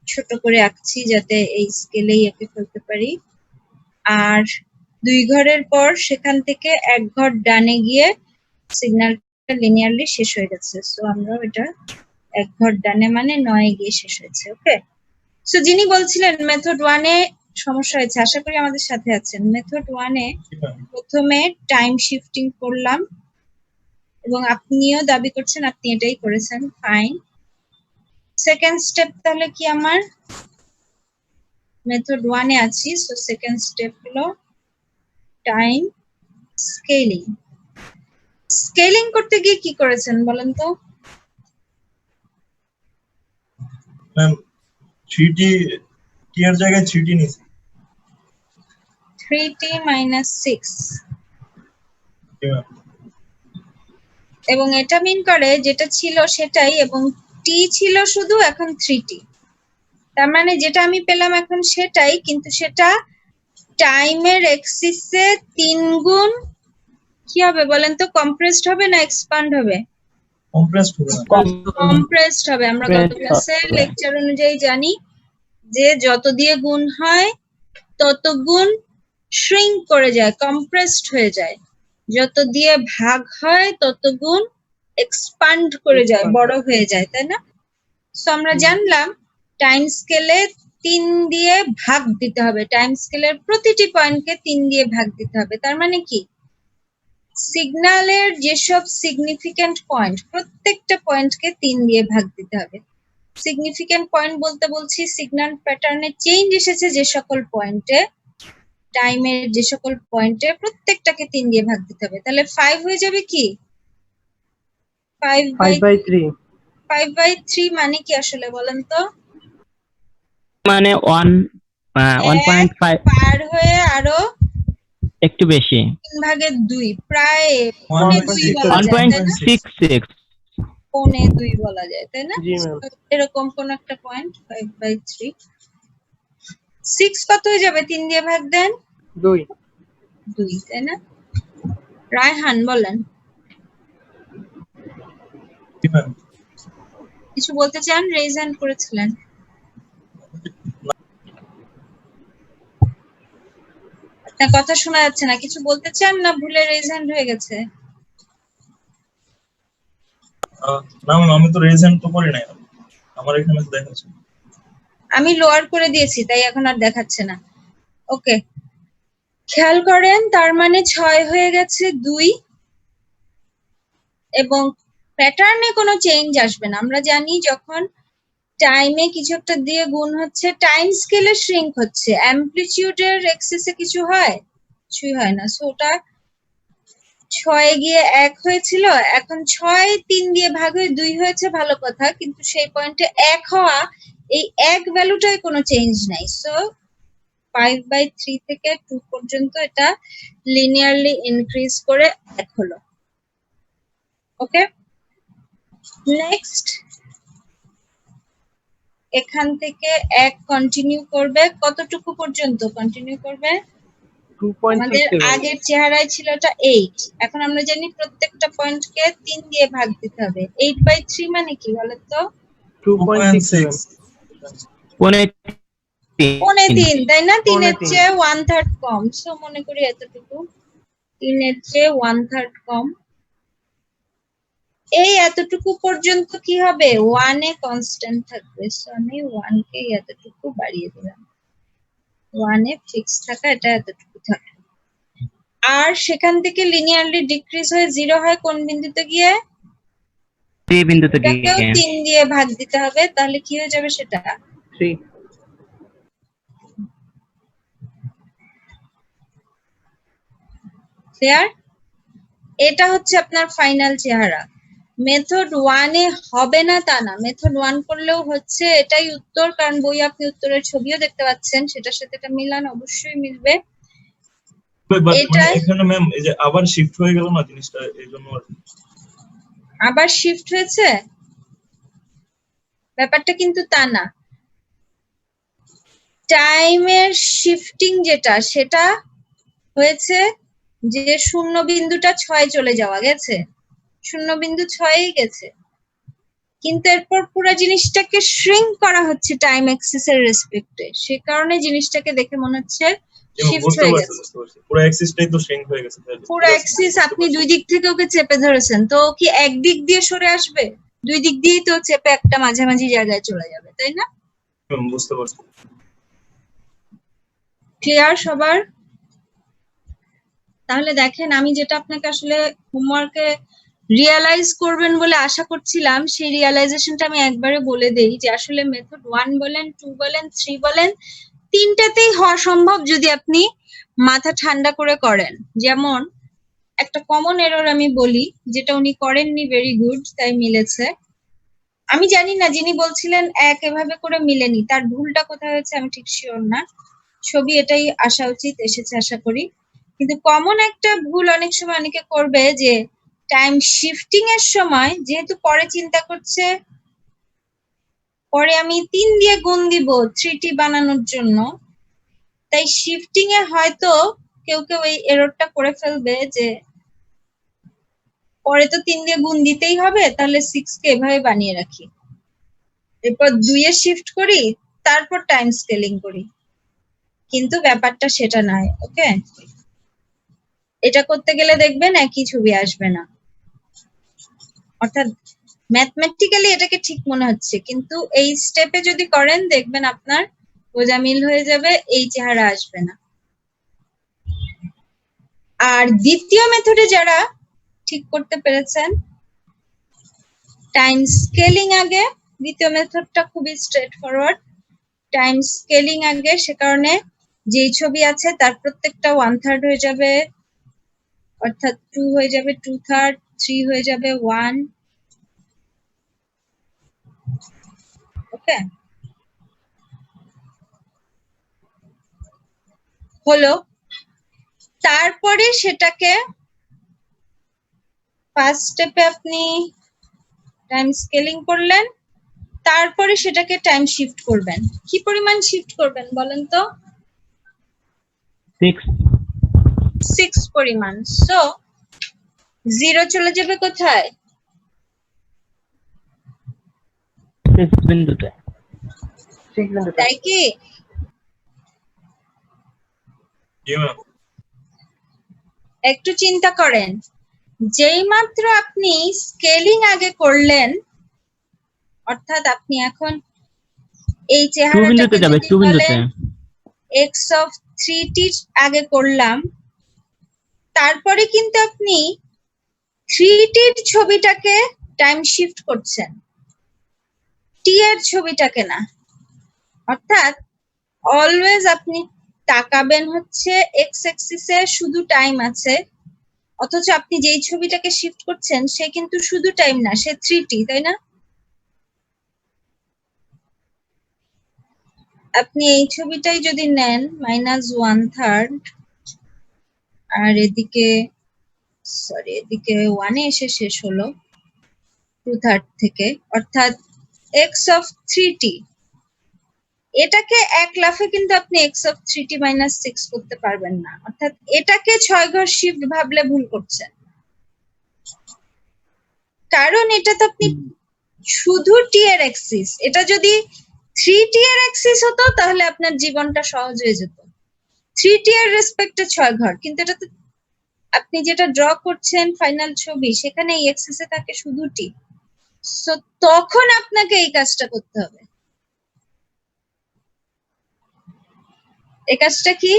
ছোট করে আঁকছি যাতে এই স্কেলেই এঁকে ফেলতে পারি। আর 2 ঘরের পর সেখান থেকে এক ঘর ডানে গিয়ে সিগন্যালটা লিনিয়ারলি শেষ হয়ে গেছে, সো আমরা এটা এক ঘর ডানে মানে 9 এ গিয়ে শেষ হয়েছে। ওকে, সো যিনি বলছিলেন মেথড 1 এ সমস্যা হয়েছে, আশা করি আমাদের সাথে আছেন। মেথড 1 এ প্রথমে টাইম শিফটিং করলাম, এবং আপনিও দাবি করছেন আপনি এটাই করেছেন, ফাইন। সেকেন্ড স্টেপ তাহলে কি আমার মেথড 1 এ আছি, সো সেকেন্ড স্টেপ হলো টাইম স্কেলিং। স্কেলিং করতে গিয়ে কি করেছেন বলেন তো? ম্যাম 3t t এর জায়গায় 3t নিছি। 3t minus 6 জি ম্যাম। এবং এটা মিন করে যেটা ছিল সেটাই, এবং t ছিল শুধু, এখন 3t। তার মানে যেটা আমি পেলাম এখন সেটাই, কিন্তু সেটা টাইমের এক্সিসে 3 গুণ কি হবে বলেন তো? কম্প্রেসড হবে না এক্সপান্ড হবে? কম্প্রেসড হবে না। কম্প্রেসড হবে। আমরা গত ক্লাসের লেকচার অনুযায়ী জানি যে যত দিয়ে গুণ হয় তত গুণ শ্রিঙ্ক করে যায়, কম্প্রেসড হয়ে যায়। যত দিয়ে ভাগ হয় তত গুণ এক্সপান্ড করে যায়, বড় হয়ে যায়, তাই না? সো আমরা জানলাম টাইম স্কেলে 3 দিয়ে ভাগ দিতে হবে, টাইম স্কেলের প্রতিটি পয়েন্টকে 3 দিয়ে ভাগ দিতে হবে। তার মানে কি সিগন্যালের যেসব সিগনিফিক্যান্ট পয়েন্ট, প্রত্যেকটা পয়েন্টকে 3 দিয়ে ভাগ দিতে হবে। সিগনিফিক্যান্ট পয়েন্ট বলতে বলছি সিগন্যাল প্যাটার্নে চেঞ্জ এসেছে যে সকল পয়েন্টে, টাইমের যে সকল পয়েন্টে প্রত্যেকটাকে 3 দিয়ে ভাগ দিতে হবে। তাহলে 5 হয়ে যাবে কি 5/3 5/3 মানে কি আসলে বলেন তো? মানে 1.5 পার হয়ে আরো একটু বেশি, 3/2, প্রায় 1/2 বলা যায়, তাই না? 1.66 1/2 বলা যায়, তাই না? জি ম্যাম। এরকম কোন একটা পয়েন্ট 5/3। 6 কত হয়ে যাবে 3 দিয়ে ভাগ দেন? 2 2, তাই না? রায়হান বলেন, জি ম্যাম। কিছু বলতে চান? রেজ হ্যান্ড করেছিলেন। আপনার কথা শোনা যাচ্ছে না, কিছু বলতে চান না ভুলে রেজ হ্যান্ড হয়ে গেছে? না ম্যাম, আমি তো রেজ হ্যান্ড তো করি নাই, আমার এখানে তো দেখাচ্ছে। আমি লোয়ার করে দিয়েছি তাই এখন আর দেখাচ্ছে না। ওকে, খেয়াল করেন, তার মানে 6 হয়ে গেছে 2, এবং প্যাটার্নে কোনো চেঞ্জ আসবে না। আমরা জানি যখন টাইমে কিছু একটা দিয়ে গুণ হচ্ছে টাইম স্কেলে শ্রিঙ্ক হচ্ছে, অ্যামপ্লিটিউডের এক্সিসে কিছু হয়? কিছুই হয় না। সো ওটা 6 গিয়ে 1 হয়েছিল, এখন 6 3 দিয়ে ভাগ হয়ে 2 হয়েছে, ভালো কথা, কিন্তু সেই পয়েন্টে 1 হওয়া, এই 1 ভ্যালুটাই কোনো চেঞ্জ নাই। সো 5/3 থেকে 2 পর্যন্ত এটা লিনিয়ারলি ইনক্রিজ করে 1 হলো। ওকে, নেক্সট এখান থেকে 1 কন্টিনিউ করবে কতটুকু পর্যন্ত কন্টিনিউ করবে? আমাদের 2.67 আগের চেহারায় ছিল এটা 8, এখন আমরা জানি প্রত্যেকটা পয়েন্টকে 3 দিয়ে ভাগ দিতে হবে। 8/3 মানে কি বলেন তো? 2.67 3, তাই না? 3 এর 3 চেয়ে 1/3 কম। সো মনে করি এতটুকু, 3 এর চেয়ে 1/3 কম। এই এতটুকু পর্যন্ত কি হবে? 1 এ কনস্ট্যান্ট থাকবে। সো আমি 1 কে এতটুকু বাড়িয়ে দিলাম, 1 এ ফিক্স থাকা এটা এতটুকু থাকে। আর সেখান থেকে লিনিয়ারলি ডিক্রিজ হয়ে 0 হয় কোন বিন্দুতে গিয়ে? 3 বিন্দুতে এটাকেও গিয়ে 3 দিয়ে ভাগ দিতে হবে, তাহলে কি হয়ে যাবে সেটা? 3 ক্লিয়ার? এটা হচ্ছে আপনার ফাইনাল চেহারা। মেথড 1 এ হবে না তা না, মেথড 1 করলেও হচ্ছে, এটাই উত্তর, কারণ বই আপনি উত্তরের ছবিও দেখতে পাচ্ছেন, সেটার সাথে এটা মিলান, অবশ্যই মিলবে। মানে এখানে ম্যাম এই যে আবার শিফট হয়ে গেল না জিনিসটা, এই জন্য আবার শিফট হয়েছে, ব্যাপারটা কিন্তু তা না। টাইমের শিফটিং যেটা, সেটা হয়েছে যে 0 বিন্দুটা 6 চলে যাওয়া গেছে, 0 বিন্দু 6 গেছে, কিন্তু এরপর পুরো জিনিসটাকে শ্রিঙ্ক করা হচ্ছে টাইম এক্সিসের রেসপেক্টে, সে কারণে জিনিসটাকে দেখে মনে হচ্ছে শিফট হয়ে গেছে। পুরো অ্যাক্সিসটাই তো শ্রিঙ্ক হয়ে গেছে। পুরো অ্যাক্সিস আপনি 2 দিক থেকে ওকে চেপে ধরেছেন, তো কি এক দিক দিয়ে সরে আসবে? 2 দিক দিয়েই তো চেপে একটা মাঝামাঝি জায়গায় চলে যাবে, তাই না? বুঝতে পারছি। ক্লিয়ার সবার? তাহলে দেখেন, আমি যেটা আপনাকে আসলে হোমওয়ার্কে রিয়ালাইজ করবেন বলে আশা করছিলাম, সেই রিয়ালাইজেশনটা আমি একবারে বলে দেই যে আসলে মেথড 1 বলেন, 2 বলেন, 3 বলেন, তিনটাতেই হওয়া সম্ভব যদি আপনি মাথা ঠান্ডা করে করেন। যেমন একটা কমন এরর আমি বলি, যেটা উনি করেননি, ভেরি গুড, তাই মিলেছে। আমি জানি না যিনি বলছিলেন এক এভাবে করে মিলেনি, তার ভুলটা কোথায় হয়েছে আমি ঠিক শিওর না। ছবি এটাই আসা উচিত, এসেছে আশা করি। কিন্তু কমন একটা ভুল অনেক সময় অনেকে করবে যে টাইম শিফটিং এর সময় যেহেতু পরে চিন্তা করছে পরে আমি 3 দিয়ে গুণ দিব 3t বানানোর জন্য, তাই শিফটিং এ হয়তো কেউ কেউ এই এররটা করে ফেলবে যে পরে তো 3 দিয়ে গুণ দিতেই হবে, তাহলে 6 কে এভাবে বানিয়ে রাখি, এরপর 2 এ শিফট করি, তারপর টাইম স্কেলিং করি। কিন্তু ব্যাপারটা সেটা নয়। ওকে, এটা করতে গেলে দেখবেন একই ছবি আসবে না। অর্থাৎ ম্যাথমেটিক্যালি এটাকে ঠিক মনে হচ্ছে, কিন্তু এই স্টেপে যদি করেন দেখবেন আপনার গোজামিল হয়ে যাবে, এই চেহারা আসবে না। আর দ্বিতীয় মেথডে যারা ঠিক করতে পেরেছেন টাইম স্কেলিং আগে, দ্বিতীয় মেথডটা খুবই স্ট্রেট ফরওয়ার্ড। টাইম স্কেলিং আগে, সে কারণে যেই ছবি আছে তার প্রত্যেকটা 1/3 হয়ে যাবে, অর্থাৎ 2 হয়ে যাবে 2/3, 3 হয়ে যাবে 1। ওকে, হলো। তারপরে সেটাকে ফার্স্ট স্টেপে আপনি টাইম স্কেলিং করলেন, তারপরে সেটাকে টাইম শিফট করবেন। কি পরিমাণ শিফট করবেন বলেন তো? 6 পরিমাণ। সো 0 চলে যাবে কোথায়? 6 বিন্দুতে। তাই কি? একটু চিন্তা করেন, যেই মাত্র আপনি স্কেলিং আগে করলেন, অর্থাৎ আপনি এখন এই 2 চেহারাটাকে বিন্দুতে যাবে, যদি 2 বিন্দুতে। বলেন x of 3t আগে করলাম, তারপরে কিন্তু আপনি 3t এর ছবিটাকে টাইম শিফট করছেন, t এর ছবিটাকে না। অর্থাৎ অলওয়েজ আপনি তাকাবেন হচ্ছে x অ্যাক্সিসে শুধু টাইম আছে, অথচ আপনি যেই ছবিটাকে শিফট করছেন সে কিন্তু শুধু টাইম না, সে 3t, তাই না? আপনি এই ছবিটাই যদি নেন -1/3, আর এদিকে এদিকে 1 এ এসে শেষ হলো 2/3 থেকে, অর্থাৎ x of 3t, এটাকে এক লাফে কিন্তু আপনি x of 3t - 6 করতে পারবেন না। অর্থাৎ এটাকে 6 ঘর শিফট ভাবলে ভুল করছেন, কারণ এটা তো আপনি শুধু t এর অ্যাক্সিস। এটা যদি 3t এর অ্যাক্সিস হতো তাহলে আপনার জীবনটা সহজ হয়ে যেত, 3t এর রেসপেক্টে 6 ঘর। কিন্তু এটা তো আপনি যেটা ড্র করছেন ফাইনাল ছবি, সেখানে এই অ্যাক্সিসে থাকে শুধু t। সো তখন আপনাকে এই কাজটা করতে হবে। এই কাজটা কি?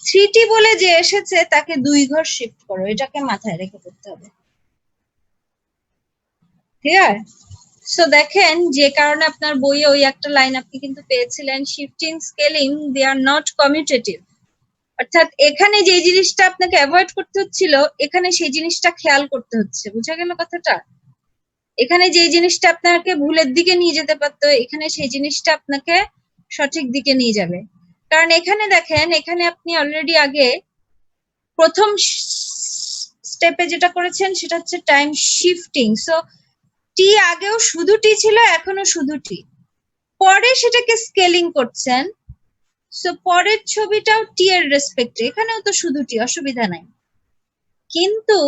3t বলে যে এসেছে তাকে 2 ঘর শিফট করো, এটাকে মাথায় রেখে করতে হবে। ক্লিয়ার? সো দেখেন, যে কারণে আপনার বইয়ে ওই একটা লাইন আপনি কিন্তু পেয়েছিলেন, shifting scaling they are not commutative. অর্থাৎ এখানে যে জিনিসটা আপনাকে অ্যাভয়েড করতে হচ্ছিল, এখানে সেই জিনিসটা খেয়াল করতে হচ্ছে। বুঝা গেল কথাটা? এখানে যে জিনিসটা আপনাকে ভুলের দিকে নিয়ে যেতে পারতো, এখানে সেই জিনিসটা আপনাকে সঠিক দিকে নিয়ে যাবে। কারণ এখানে দেখেন, এখানে আপনি অলরেডি আগে প্রথম স্টেপে যেটা করেছেন সেটা হচ্ছে টাইম শিফটিং। সো টি আগেও শুধু টি ছিল, এখনো শুধু টি, পরে সেটাকে স্কেলিং করছেন। সো পরের ছবিটাও টি এর রেসপেক্টে, এখানেও তো শুধু টি, অসুবিধা নাই। কিন্তু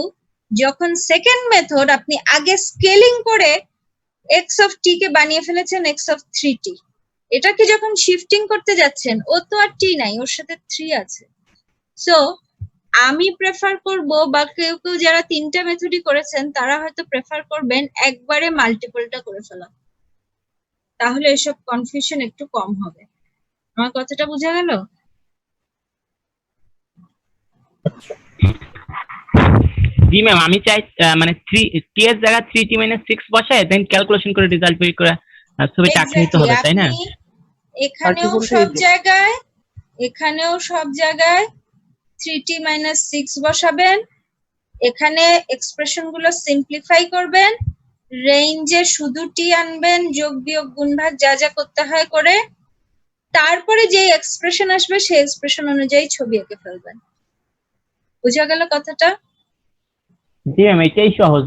যখন সেকেন্ড মেথড আপনি আগে স্কেলিং করে এক্স অফ টি কে বানিয়ে ফেলেছেন এক্স অফ 3t, এটাকে যখন শিফটিং করতে যাচ্ছেন, ও তো আর টি নাই, ওর সাথে 3 আছে। সো আমি প্রেফার করব, বা কেউ কেউ যারা 3টা মেথডই করেছেন তারা হয়তো প্রেফার করবেন একবারে মাল্টিপলটা করে ফেলা, তাহলে এসব কনফিউশন একটু কম হবে। আমার কথাটা বোঝা গেল? জি ম্যাম, আমি চাই মানে 3t এর জায়গায় 3t - 6 বসায় দেন ক্যালকুলেশন করে রেজাল্ট বের করে ছবিটা আঁকে নিতে হবে, তাই না? আপনি এখানেও সব জায়গায় 3t - 6 বসাবেন। এখানে এক্সপ্রেশন গুলো সিম্পলিফাই করবেন, রেঞ্জে শুধু টি আনবেন, যোগ বিয়োগ গুণ ভাগ যা যা করতে হয় করে, তারপরে যে এক্সপ্রেশন আসবে সেই এক্সপ্রেশন অনুযায়ী ছবি এঁকে ফেলবেন। বুঝা গেল কথাটা? জি ম্যাম, এটাই সহজ।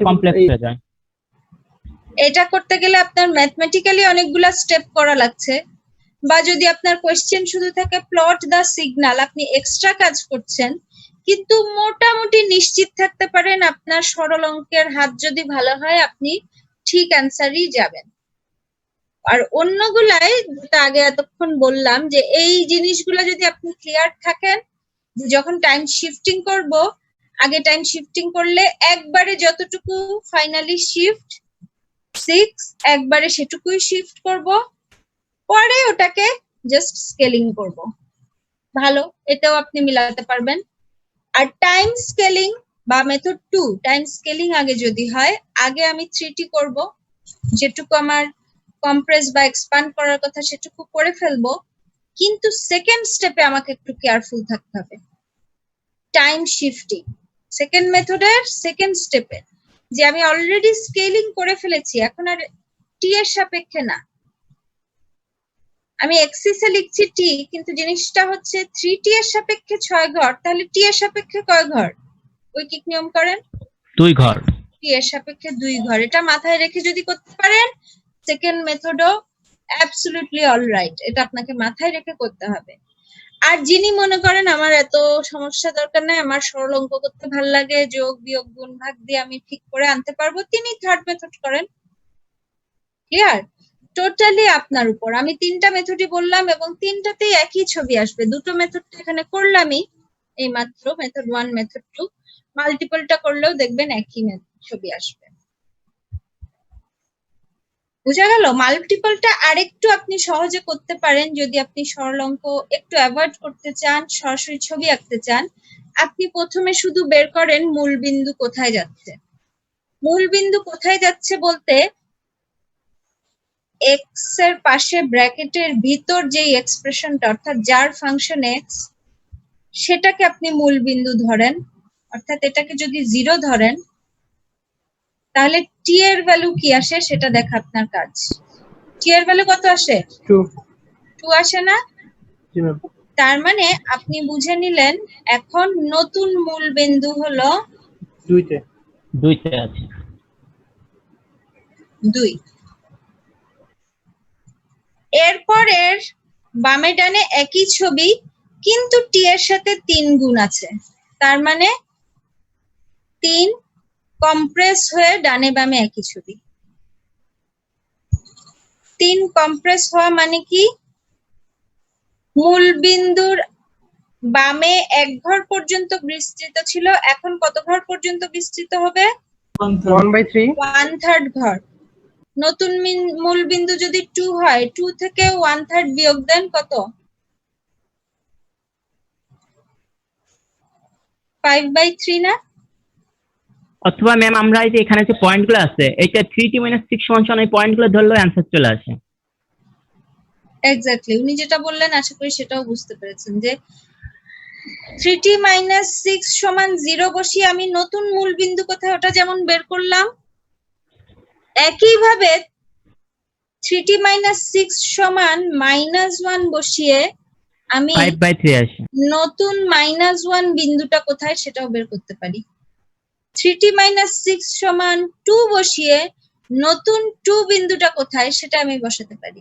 কমপ্লেক্স হয়ে যায়। এটা করতে গেলে আপনার ম্যাথমেটিক্যালি অনেকগুলা স্টেপ করা লাগছে, বা যদি আপনার কোয়েশ্চেন শুধু থাকে প্লট দা সিগন্যাল, আপনি এক্সট্রা কাজ করছেন, কিন্তু মোটামুটি নিশ্চিত থাকতে পারেন আপনার সরল অঙ্কের হাত যদি ভালো হয় আপনি ঠিক অ্যান্সারই যাবেন। আর অন্যগুলাই যেটা আগে এতক্ষণ বললাম যে এই জিনিসগুলো যদি আপনি ক্লিয়ার থাকেন, যে যখন টাইম শিফটিং করব, আগে টাইম শিফটিং করলে একবারে যতটুকু ফাইনালি শিফট 6 একবারে সেটুকুই শিফট করব, পরে ওটাকে জাস্ট স্কেলিং করব। ভালো, এটাও আপনি মিলাতে পারবেন। আর টাইম স্কেলিং বা মেথড 2, টাইম স্কেলিং আগে যদি হয়, আগে আমি 3t করব, যেটুকু আমার কম্প্রেস বা এক্সপ্যান্ড করার কথা সেটুকু করে ফেলবো, কিন্তু সেকেন্ড স্টেপে আমাকে একটু কেয়ারফুল থাকতে হবে। টাইম শিফটিং সেকেন্ড মেথডের সেকেন্ড স্টেপে, যে আমি অলরেডি স্কেলিং করে ফেলেছি, এখন আর টি এর সাপেক্ষে না, আমি এক্সিসে লিখছি টি, কিন্তু জিনিসটা হচ্ছে 3t এর সাপেক্ষে 6 ঘর, তাহলে টি এর সাপেক্ষে কয় ঘর? ঐকিক নিয়ম করেন, 2 ঘর। টি এর সাপেক্ষে 2 ঘর। এটা মাথায় রেখে যদি করতে পারেন, সেকেন্ড মেথডও অ্যাবসলিউটলি অলরাইট। এটা আপনাকে মাথায় রেখে করতে হবে। আর যিনি মনে করেন আমার এত সমস্যা দরকার নাই, আমার সরল অঙ্ক করতে ভালো লাগে, যোগ বিয়োগ গুণ ভাগ দিয়ে আমি ঠিক করে আনতে পারবো, তিনি থার্ড মেথড করেন। ক্লিয়ার? টোটালি আপনার উপর। আমি 3টা মেথডই বললাম এবং 3টাতেই একই ছবি আসবে। দুটো মেথড এখানে করলামই এই মাত্র, মেথড 1 মেথড 2, মাল্টিপলটা করলেও দেখবেন একই ছবি আসবে। বুঝা গেল? মাল্টিপলটা আরেকটু আপনি সহজে করতে পারেন যদি আপনি সরল অঙ্ক একটু অ্যাভয়েড করতে চান, সরাসরি ছবি আঁকতে চান। আপনি প্রথমে শুধু বের করেন মূল বিন্দু কোথায় যাচ্ছে। মূল বিন্দু কোথায় যাচ্ছে বলতে, এক্স এর পাশে ব্র্যাকেটের ভিতর যেই এক্সপ্রেশনটা, অর্থাৎ যার ফাংশন এক্স, সেটাকে আপনি মূল বিন্দু ধরেন। অর্থাৎ এটাকে যদি 0 ধরেন, তাহলে টি এর ভ্যালু কি আসে সেটা দেখা আপনার কাজ। টি এর ভ্যালু কত আসে? 2 আসে না? তার মানে আপনি বুঝে নিলেন এখন নতুন মূল বিন্দু হলো 2 আছে। 2। এরপরের বামে ডানে একই ছবি, কিন্তু টি এর সাথে 3 গুণ আছে, তার মানে 3 কম্প্রেস হয়ে ডানে বামে একই ছবি। 3 কম্প্রেস হওয়া মানে কি? মূল বিন্দুর বামে 1 ঘর পর্যন্ত বিস্তৃত ছিল, এখন কত ঘর পর্যন্ত বিস্তৃত হবে? 1/3 1/3 ঘর। নতুন মূল বিন্দু যদি 2 হয়, 2 থেকে 1/3 বিয়োগ দেন কত? 5/3 না? অথবা ম্যাম আমরা এই যে এখানে যে পয়েন্টগুলো আছে, এটা 3t - 6 সমান এই পয়েন্টগুলো ধরলেও অ্যানসার চলে আসে। এক্স্যাক্টলি, উনি যেটা বললেন আশা করি সেটাও বুঝতে পেরেছেন, যে 3t - 6 সমান 0 বসিয়ে আমি নতুন মূল বিন্দু কোথায় ওটা যেমন বের করলাম, একইভাবে 3t - 6 সমান -1 বসিয়ে আমি 5/3 আসে। নতুন -1 বিন্দুটা কোথায় সেটাও বের করতে পারি। 3t - 6 সমান 2 বসিয়ে নতুন 2 বিন্দুটা কোথায় সেটা আমি বসাতে পারি।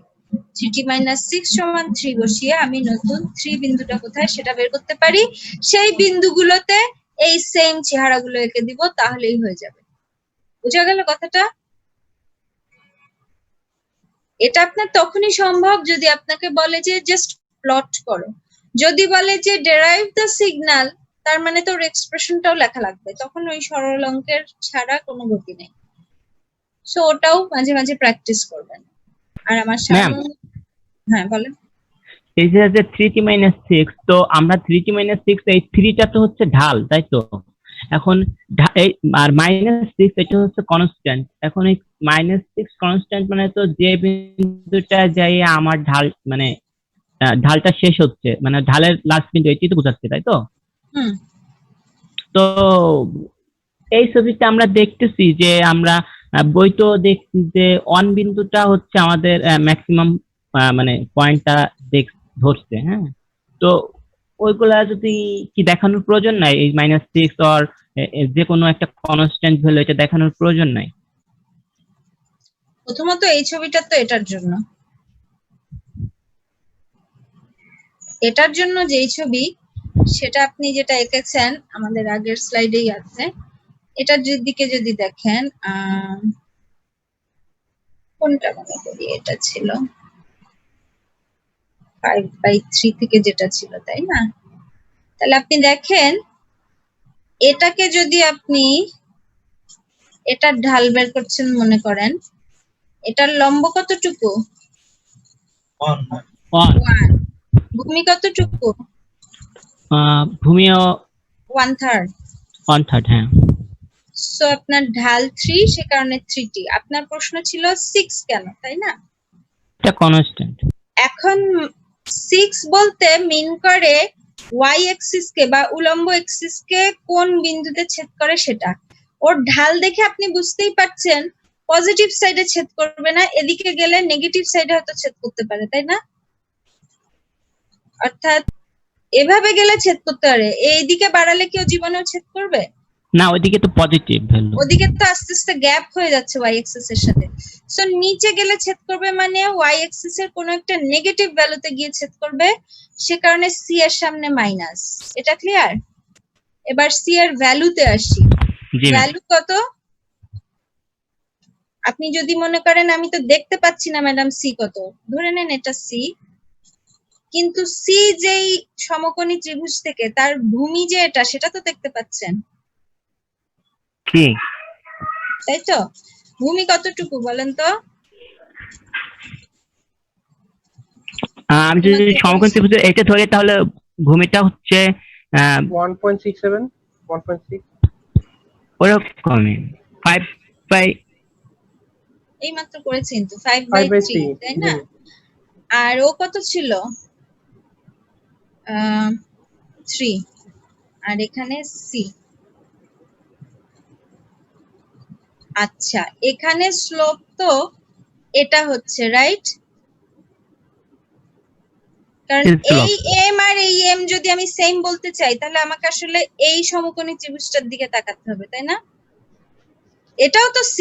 3t - 6 সমান 3 বসিয়ে আমি নতুন 3 বিন্দুটা কোথায় সেটা বের করতে পারি। সেই বিন্দুগুলোতে এই সেম চেহারাগুলো এঁকে দিব, তাহলেই হয়ে যাবে। বুঝা গেল কথাটা? এটা আপনার তখনই সম্ভব যদি আপনাকে বলে যে জাস্ট প্লট করো। যদি বলে যে ডেরাইভ দ্য সিগন্যাল, তার মানে তোর এক্সপ্রেশনটাও লেখা লাগবে, তখন ওই সরল অঙ্কের ছাড়া কোনো গতি নেই। সো ওটাও মাঝে মাঝে প্র্যাকটিস করবেন। আর আমার সামনে, হ্যাঁ বলেন। এই যে 3t-6, তো আমরা 3t-6 এই 3টা তো হচ্ছে ঢাল, তাই তো? এখন এই আর -6 এটা হচ্ছে কনস্ট্যান্ট। এখন এই -6 কনস্ট্যান্ট মানে তো যে বিন্দুটা যাই আমার ঢাল মানে ঢালটা শেষ হচ্ছে, মানে ঢালের লাস্ট বিন্দু এটাই তো বোঝাচ্ছে, তাই তো? হুম। তো এই ছবিতে আমরা দেখতেছি যে আমরা বইতেও দেখছি যে অন বিন্দুটা হচ্ছে আমাদের ম্যাক্সিমাম মানে পয়েন্টটা ধরছে, হ্যাঁ? তো ওইগুলা যদি কি দেখানোর প্রয়োজন নাই, এই -6 অর যে কোনো একটা কনস্ট্যান্ট ভ্যালু এটা দেখানোর প্রয়োজন নাই? প্রথমত এই ছবিটা তো এটার জন্য, এটার জন্য যেই ছবি সেটা আপনি যেটা এঁকেছেন আমাদের আগের স্লাইডেই আছে, এটার দিকে যদি দেখেন কোনটা মনে করি এটা ছিল 5/3 থেকে যেটা ছিল, তাই না? তাহলে আপনি দেখেন এটাকে যদি আপনি এটার ঢাল বের করছেন মনে করেন, এটার লম্ব কতটুকু? 1 ভূমি কতটুকু? ভূমিও 1/3। হ্যাঁ। সো আপনার ঢাল 3, সে কারণে 3t। আপনার প্রশ্ন ছিল 6 কেন, তাই না? এটা কনস্ট্যান্ট। এখন 6 বলতে মিন করে y অ্যাক্সিস কে বা উলম্ব অ্যাক্সিস কে কোন বিন্দুতে ছেদ করে সেটা। ওর ঢাল দেখে আপনি বুঝতেই পারছেন পজিটিভ সাইডে ছেদ করবে না, এদিকে গেলে নেগেটিভ সাইডে হয়তো ছেদ করতে পারে, তাই না? অর্থাৎ এভাবে গেলে ছেদ করতে পারে, এইদিকে বাড়ালে কেউ জীবনেও ছেদ করবে না, ওইদিকে তো পজিটিভ ভ্যালু, ওদিকে তো আস্তে আস্তে গ্যাপ হয়ে যাচ্ছে y অ্যাক্সিস এর সাথে। সো নিচে গেলে ছেদ করবে মানে y অ্যাক্সিস এর কোনো একটা নেগেটিভ ভ্যালুতে গিয়ে ছেদ করবে, সে কারণে c এর সামনে মাইনাস। এটা ক্লিয়ার? এবার c এর ভ্যালুতে আসি। ভ্যালু কত? আপনি যদি মনে করেন আমি তো দেখতে পাচ্ছি না ম্যাডাম c কত, ধরে নেন এটা c, কিন্তু c যেই সমকোণী ত্রিভুজ থেকে তার ভূমি যে এটা সেটা তো দেখতে পাচ্ছেন, কি? তাই তো? ভূমি কতটুকু বলেন তো? আমি যদি সমকোণ ত্রিভুজ এটা ধরে তাহলে ভূমিটা হচ্ছে 1.67 1.6 ওরকমই 5 বাই এই মাত্র করেছি কিন্তু 5/3, তাই না? আর ও কত ছিল? 3, আর এখানে c। আচ্ছা, এখানে স্লোপ তো এটা হচ্ছে, রাইট? কারণ এই m আর এই m যদি আমি সেম বলতে চাই তাহলে আমাকে আসলে এই সমকোণী ত্রিভুজটার দিকে তাকাতে হবে, তাই না? এটাও তো c।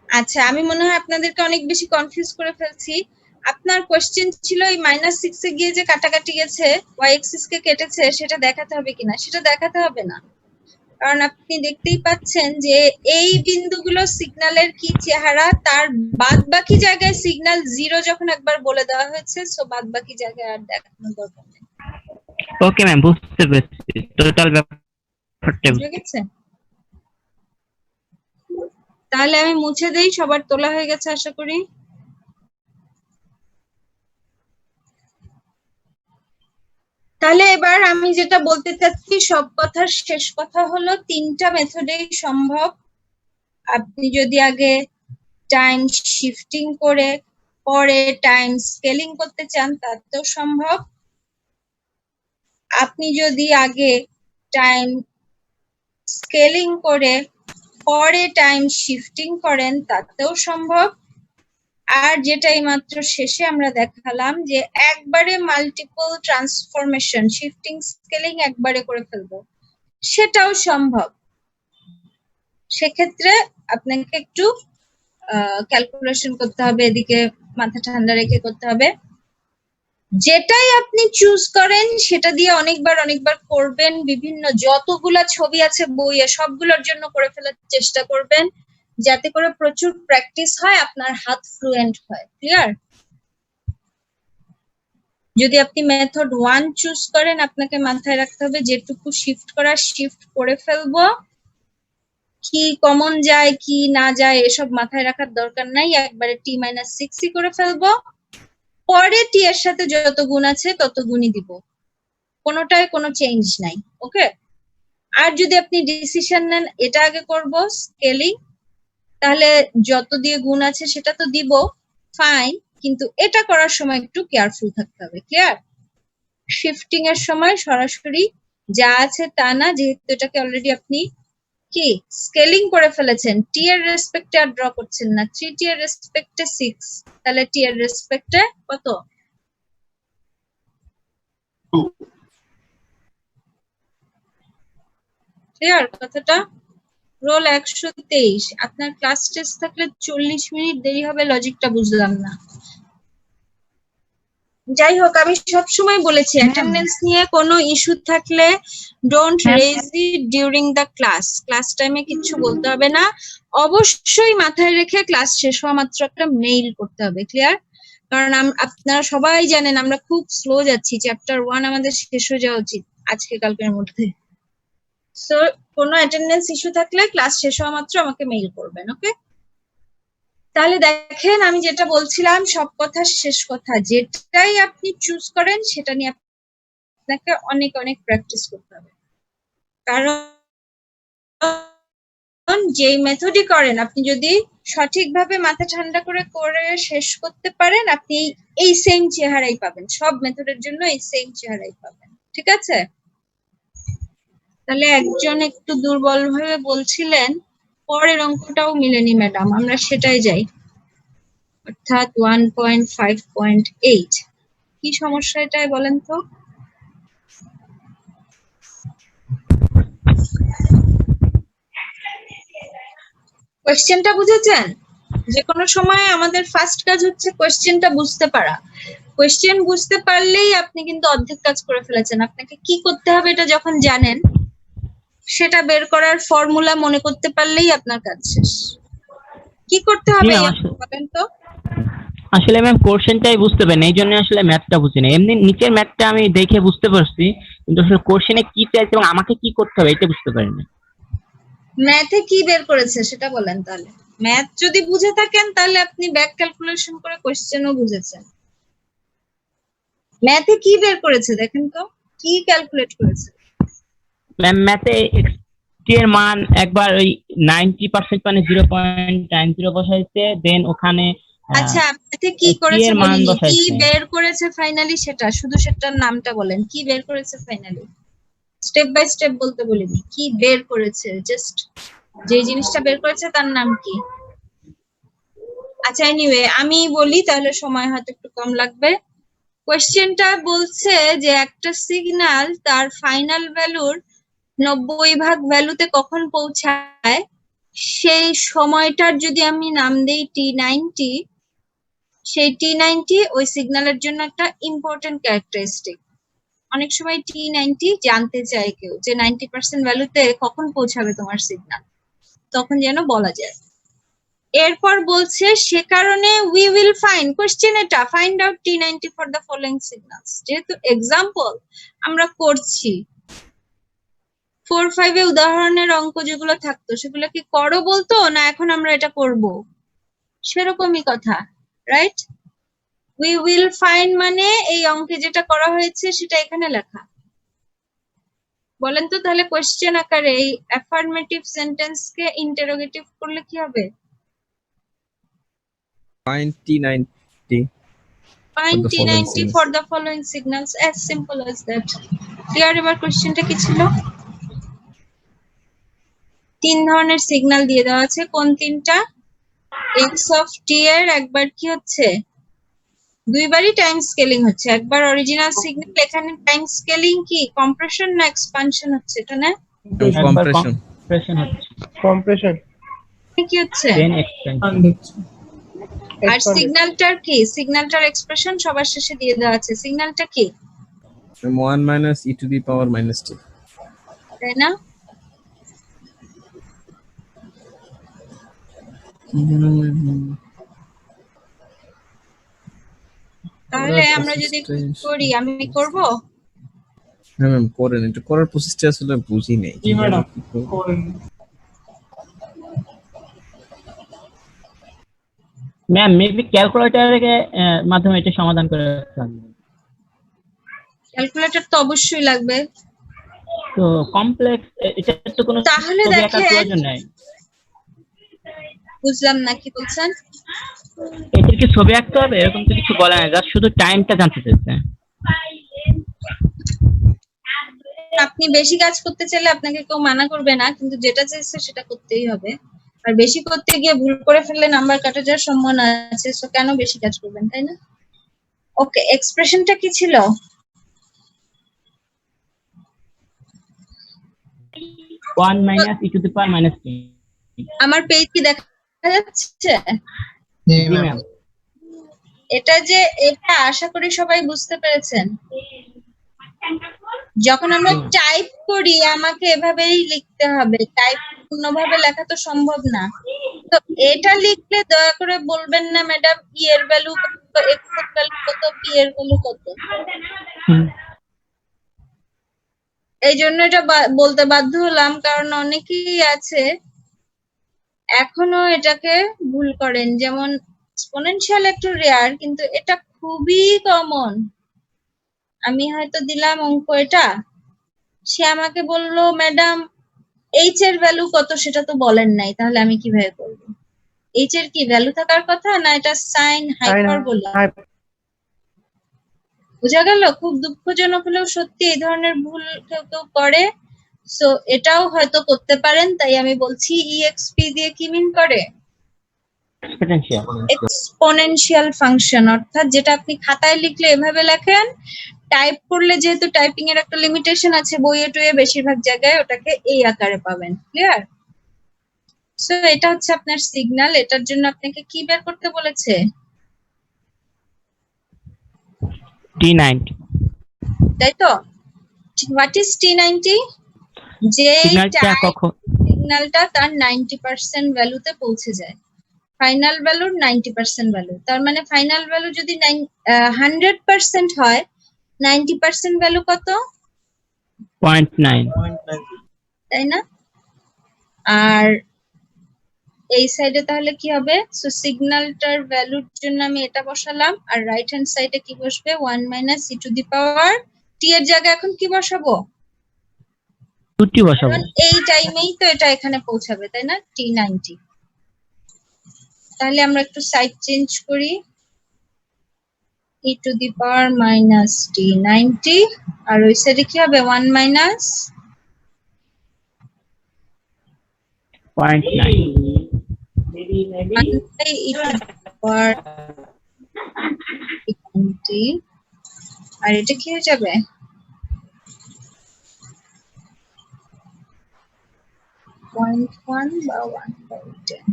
আচ্ছা, আমি মনে হয় আপনাদেরকে অনেক বেশি কনফিউজ করে ফেলছি। আপনার কোশ্চেন ছিল এই -6 এ গিয়ে যে কাটাকাটি গেছে y অ্যাক্সিস কে কেটেছে সেটা দেখাতে হবে কিনা। সেটা দেখাতে হবে না, কারণ আপনি দেখতেই পাচ্ছেন যে এই বিন্দুগুলো সিগন্যালের কি চেহারা, তার বাদ বাকি জায়গায় সিগন্যাল 0 যখন একবার বলে দেওয়া হয়েছে, সো বাদ বাকি জায়গায় আর দেখানোর দরকার নেই। ওকে ম্যাম, বুঝতে পেরেছি টোটাল ব্যাপারটা। বুঝে গেছে? তাহলে আমি মুছে দেই, সবার তোলা হয়ে গেছে আশা করি। তাহলে এবার আমি যেটা বলতে চাচ্ছি, সব কথার শেষ কথা হলো 3টা মেথডেই সম্ভব। আপনি যদি আগে টাইম শিফটিং করে পরে টাইম স্কেলিং করতে চান তাতেও সম্ভব। আপনি যদি আগে টাইম স্কেলিং করে পরে টাইম শিফটিং করেন তাতেও সম্ভব। আর যেটাই মাত্র শেষে আমরা দেখালাম যে একবারে মাল্টিপল ট্রান্সফরমেশন, শিফটিং স্কেলিং একবারে করে ফেলবো, সেটাও সম্ভব। সেক্ষেত্রে আপনাকে একটু ক্যালকুলেশন করতে হবে, এদিকে মাথা ঠান্ডা রেখে করতে হবে। যেটাই আপনি চুজ করেন সেটা দিয়ে অনেকবার করবেন, বিভিন্ন যতগুলা ছবি আছে বইয়ে সবগুলোর জন্য করে ফেলার চেষ্টা করবেন, যাতে করে প্রচুর প্র্যাকটিস হয়, আপনার হাত ফ্লুয়েন্ট হয়। ক্লিয়ার? যদি আপনি মেথড 1 চুজ করেন আপনাকে মাথায় রাখতে হবে যেটুকু শিফট করার শিফট করে ফেলবো, কি কমন যায় কি না যায় এসব মাথায় রাখার দরকার নাই, একবারে t-6 করে ফেলবো, পরে t এর সাথে যত গুণ আছে তত গুণই দিব, কোনোটায় কোনো চেঞ্জ নাই। ওকে, আর যদি আপনি ডিসিশন নেন এটা আগে করব স্কেলিং, তাহলে যত দিয়ে গুণ আছে সেটা তো দিব, ফাইন, কিন্তু এটা করার সময় একটু কেয়ারফুল থাকতে হবে। ক্লিয়ার? শিফটিং এর সময় সরাসরি যা আছে তা না, যেহেতু এটাকে অলরেডি আপনি কি স্কেলিং করে ফেলেছেন, টি এর রেসপেক্টে আর ড্র করছেন না, 3t এর রেসপেক্টে 6, তাহলে টি এর রেসপেক্টে কত? ক্লিয়ার কথাটা? রোল 123। আপনার ক্লাস টেস্ট থাকলে 40 মিনিট দেরি হবে, লজিকটা বুঝলাম না। যাই হোক, আমি সবসময় বলেছি অ্যাটেন্ডেন্স নিয়ে কোনো ইস্যু থাকলে don't raise it during the class. Class টাইমে কিছু বলতে হবে না, অবশ্যই মাথায় রেখে ক্লাস শেষ হওয়া মাত্র একটা মেইল করতে হবে। ক্লিয়ার? কারণ আপনারা সবাই জানেন আমরা খুব স্লো যাচ্ছি, চ্যাপ্টার 1 আমাদের শেষ হয়ে যাওয়া উচিত আজকে কালকের মধ্যে। সো কোনো অ্যাটেন্ডেন্স ইস্যু থাকলে ক্লাস শেষ হওয়া মাত্র আমাকে মেইল করবেন। ওকে, তাহলে দেখেন আমি যেটা বলছিলাম, সব কথা শেষ কথা, যেটাই আপনি চুজ করেন সেটা নিয়ে আপনাকে অনেক অনেক প্র্যাকটিস করতে হবে। কারণ যেই মেথডই করেন আপনি যদি সঠিকভাবে মাথা ঠান্ডা করে করে শেষ করতে পারেন, আপনি এই সেম চেহারাই পাবেন, সব মেথডের জন্য এই সেম চেহারাই পাবেন। ঠিক আছে? তাহলে একজন একটু দুর্বল ভাবে বলছিলেন পরের অঙ্কটাও মিলেনি ম্যাডাম, আমরা সেটাই যাই, অর্থাৎ 1.5.8। কি সমস্যা এটাই বলেন তো? কোয়েশ্চেনটা বুঝেছেন? যে কোনো সময় আমাদের ফার্স্ট কাজ হচ্ছে কোয়েশ্চেনটা বুঝতে পারা। কোয়েশ্চেন বুঝতে পারলেই আপনি কিন্তু অর্ধেক কাজ করে ফেলেছেন। আপনাকে কি করতে হবে এটা যখন জানেন, সেটা বের করার ফর্মুলা মনে করতে পারলেই আপনার কাজ শেষ। কি করতে হবে বলেন তো? আসলে ম্যাম কোশ্চেনটাই বুঝতে পারিনি, এই জন্য আসলে ম্যাথটা বুঝি না। এমনি নিচের ম্যাথটা আমি দেখে বুঝতে পারছি, কিন্তু আসলে কোশ্চেনে কি চাইছে এবং আমাকে কি করতে হবে এটা বুঝতে পারিনি। ম্যাথে কি বের করেছে সেটা বলেন তাহলে। ম্যাথ যদি বুঝে থাকেন তাহলে আপনি ব্যাক ক্যালকুলেশন করে কোশ্চেনও বুঝেছেন। ম্যাথে কি বের করেছে দেখেন তো, কি ক্যালকুলেট করেছে? ম্যাম ম্যাথে টি এর মান একবার ওই 90% মানে 0.90 বসাইছে, দেন ওখানে আচ্ছা ম্যাথে কি করেছে বলিনি, কি বের করেছে ফাইনালি সেটা, শুধু সেটার নামটা বলেন, কি বের করেছে ফাইনালি, স্টেপ বাই স্টেপ বলতে বলিনি, কি বের করেছে, জাস্ট যে জিনিসটা বের করেছে তার নাম কি? আচ্ছা এনিওয়ে আমি বলি তাহলে সময় হয়তো একটু কম লাগবে। কোয়েশ্চেনটা বলছে যে একটা সিগন্যাল তার ফাইনাল ভ্যালুর 90% ভ্যালুতে কখন পৌঁছায়, সেই সময়টার যদি আমি নাম দেই T90, সেই T90 ওই সিগন্যালের জন্য একটা ইম্পর্টেন্ট ক্যারেক্টারিস্টিক। অনেক সময় T90 জানতে চায় কেউ যে 90% ভ্যালুতে কখন পৌঁছাবে তোমার সিগন্যাল, তখন যেন বলা যায়। এরপর বলছে সে কারণে উই উইল ফাইন্ড, কোশ্চেন এটা, find out T90 for the following signals. যেহেতু এক্সাম্পল আমরা করছি, 4-5 এ উদাহরণের অঙ্ক যেগুলো থাকতো সেগুলো কি করো বলতো না এখন আমরা এটা করব, সেরকমই কথা, রাইট? উই উইল ফাইন্ড মানে এই অঙ্কে যেটা করা হয়েছে সেটা এখানে লেখা। বলেন তো তাহলে কোশ্চেন আকারে এই অ্যাফার্মেটিভ সেন্টেন্স কে ইন্টারোগেটিভ করলে কি হবে? Find T90. Find T90 for the following signals, as simple as that. Clear? এবার কোশ্চেনটা কি ছিল? তিন ধরনের সিগন্যাল দিয়ে দেওয়া আছে, কোন তিনটা? x of t এর একবার কি হচ্ছে, দুইবারই টাইম স্কেলিং হচ্ছে, একবার অরিজিনাল সিগন্যাল, এখানে টাইম স্কেলিং কি কম্প্রেশন না এক্সপানশন হচ্ছে এটা না? কম্প্রেশন কি হচ্ছে? আর সিগন্যালটার কি, সিগন্যালটার এক্সপ্রেশন সবার শেষে দিয়ে দেওয়া আছে, সিগন্যালটা কি? 1 minus e to the power minus t. তাই না? তাহলে আমরা যদি করি, আমি করব? হ্যাঁ ম্যাম করেন, এটা করার প্রসেসটা আসলে বুঝি নেই। জি ম্যাডাম করেন। ম্যাম মেবি ক্যালকুলেটরের মাধ্যমে এটা সমাধান করে ফেলবো। ক্যালকুলেটর তো অবশ্যই লাগবে। তো কমপ্লেক্স এটা তো কোনো তাহলে ছবি আঁকার দেখেন, প্রয়োজন নাই। বুঝলাম না কি বলছেন। এটা কি ছবি আঁকতে হবে এরকম তো কিছু বলে না, জাস্ট শুধু টাইমটা জানতে চাইছে। আপনি বেশি কাজ করতে চাইলে আপনাকে কেউ মানা করবে না, কিন্তু যেটা চাইছে সেটা করতেই হবে। আর বেশি করতে গিয়ে ভুল করে ফেললে নাম্বার কাটা যাওয়ার সম্ভাবনা আছে, সো কেন বেশি কাজ করবেন, তাই না? ওকে, এক্সপ্রেশনটা কি ছিল? One minus e to the power minus t. আমার পেজ কি দেখা যাচ্ছে? জি ম্যাম। এটা যে এটা আশা করি সবাই বুঝতে পেরেছেন। যখন আমরা টাইপ করি আমাকে এভাবেই লিখতে হবে, টাইপ অন্যভাবে লেখা তো সম্ভব না। তো এটা লিখলে দয়া করে বলবেন না ম্যাডাম ই এর ভ্যালু কত, এক্স এর ভ্যালু কত, পি এর ভ্যালু কত। এই জন্য এটা বলতে বাধ্য হলাম, কারণ অনেকেই আছে এখনো এটাকে ভুল করেন। যেমন এক্সপোনেনশিয়াল একটু রেয়ার, কিন্তু এটা খুবই কমন। আমি হয়তো দিলাম অঙ্ক এটা, সে আমাকে বললো ম্যাডাম এইচ এর ভ্যালু কত, সেটা তো বলেন নাই, তাহলে আমি কিভাবে করবো? এইচ এর কি ভ্যালু থাকার কথা না, এটা সাইন হাইপারবোলা। বোঝা গেল? খুব দুঃখজনক হলেও সত্যি এই ধরনের ভুল কেউ কেউ করে। সো এটাও হয়তো করতে পারেন, তাই আমি বলছি ইএক্সপি দিয়ে কি মিন করে? এক্সপোনেনশিয়াল ফাংশন, অর্থাৎ যেটা আপনি খাতায় লিখলে এভাবে লেখেন, টাইপ করলে যেহেতু টাইপিং এর একটা লিমিটেশন আছে, বইয়ে টইয়ে বেশিরভাগ জায়গায় ওটাকে এই আকারে পাবেন। ক্লিয়ার? সো এটা হচ্ছে আপনার সিগন্যাল। এটার জন্য আপনাকে কি বের করতে বলেছে? T90, তাই তো? What is T90? যে সিগন্যালটা তার 90% ভ্যালুতে পৌঁছে যায়, ফাইনাল ভ্যালুর 90% ভ্যালু। তার মানে ফাইনাল ভ্যালু যদি 100% হয়, 90% ভ্যালু কত? 0.9, তাই না? আর এই সাইডে তাহলে কি হবে? সো সিগন্যালটার ভ্যালুর জন্য আমি এটা বসালাম, আর রাইট হ্যান্ড সাইডে কি বসবে? 1 মাইনাস ই টু দি পাওয়ার টি এর জায়গায় এখন কি বসাবো? 2টি বসাবো। এই টাইমেই তো এটা এখানে পৌঁছাবে, তাই না? T90। তাহলে আমরা একটু সাইড চেঞ্জ করি, ই to the power minus T90, আর ওই সাইডে কি হবে? 1 মাইনাস 0.9, ই টু দি পাওয়ার 90, আর এটা কি হয়ে যাবে? 0.1 বা 1/10।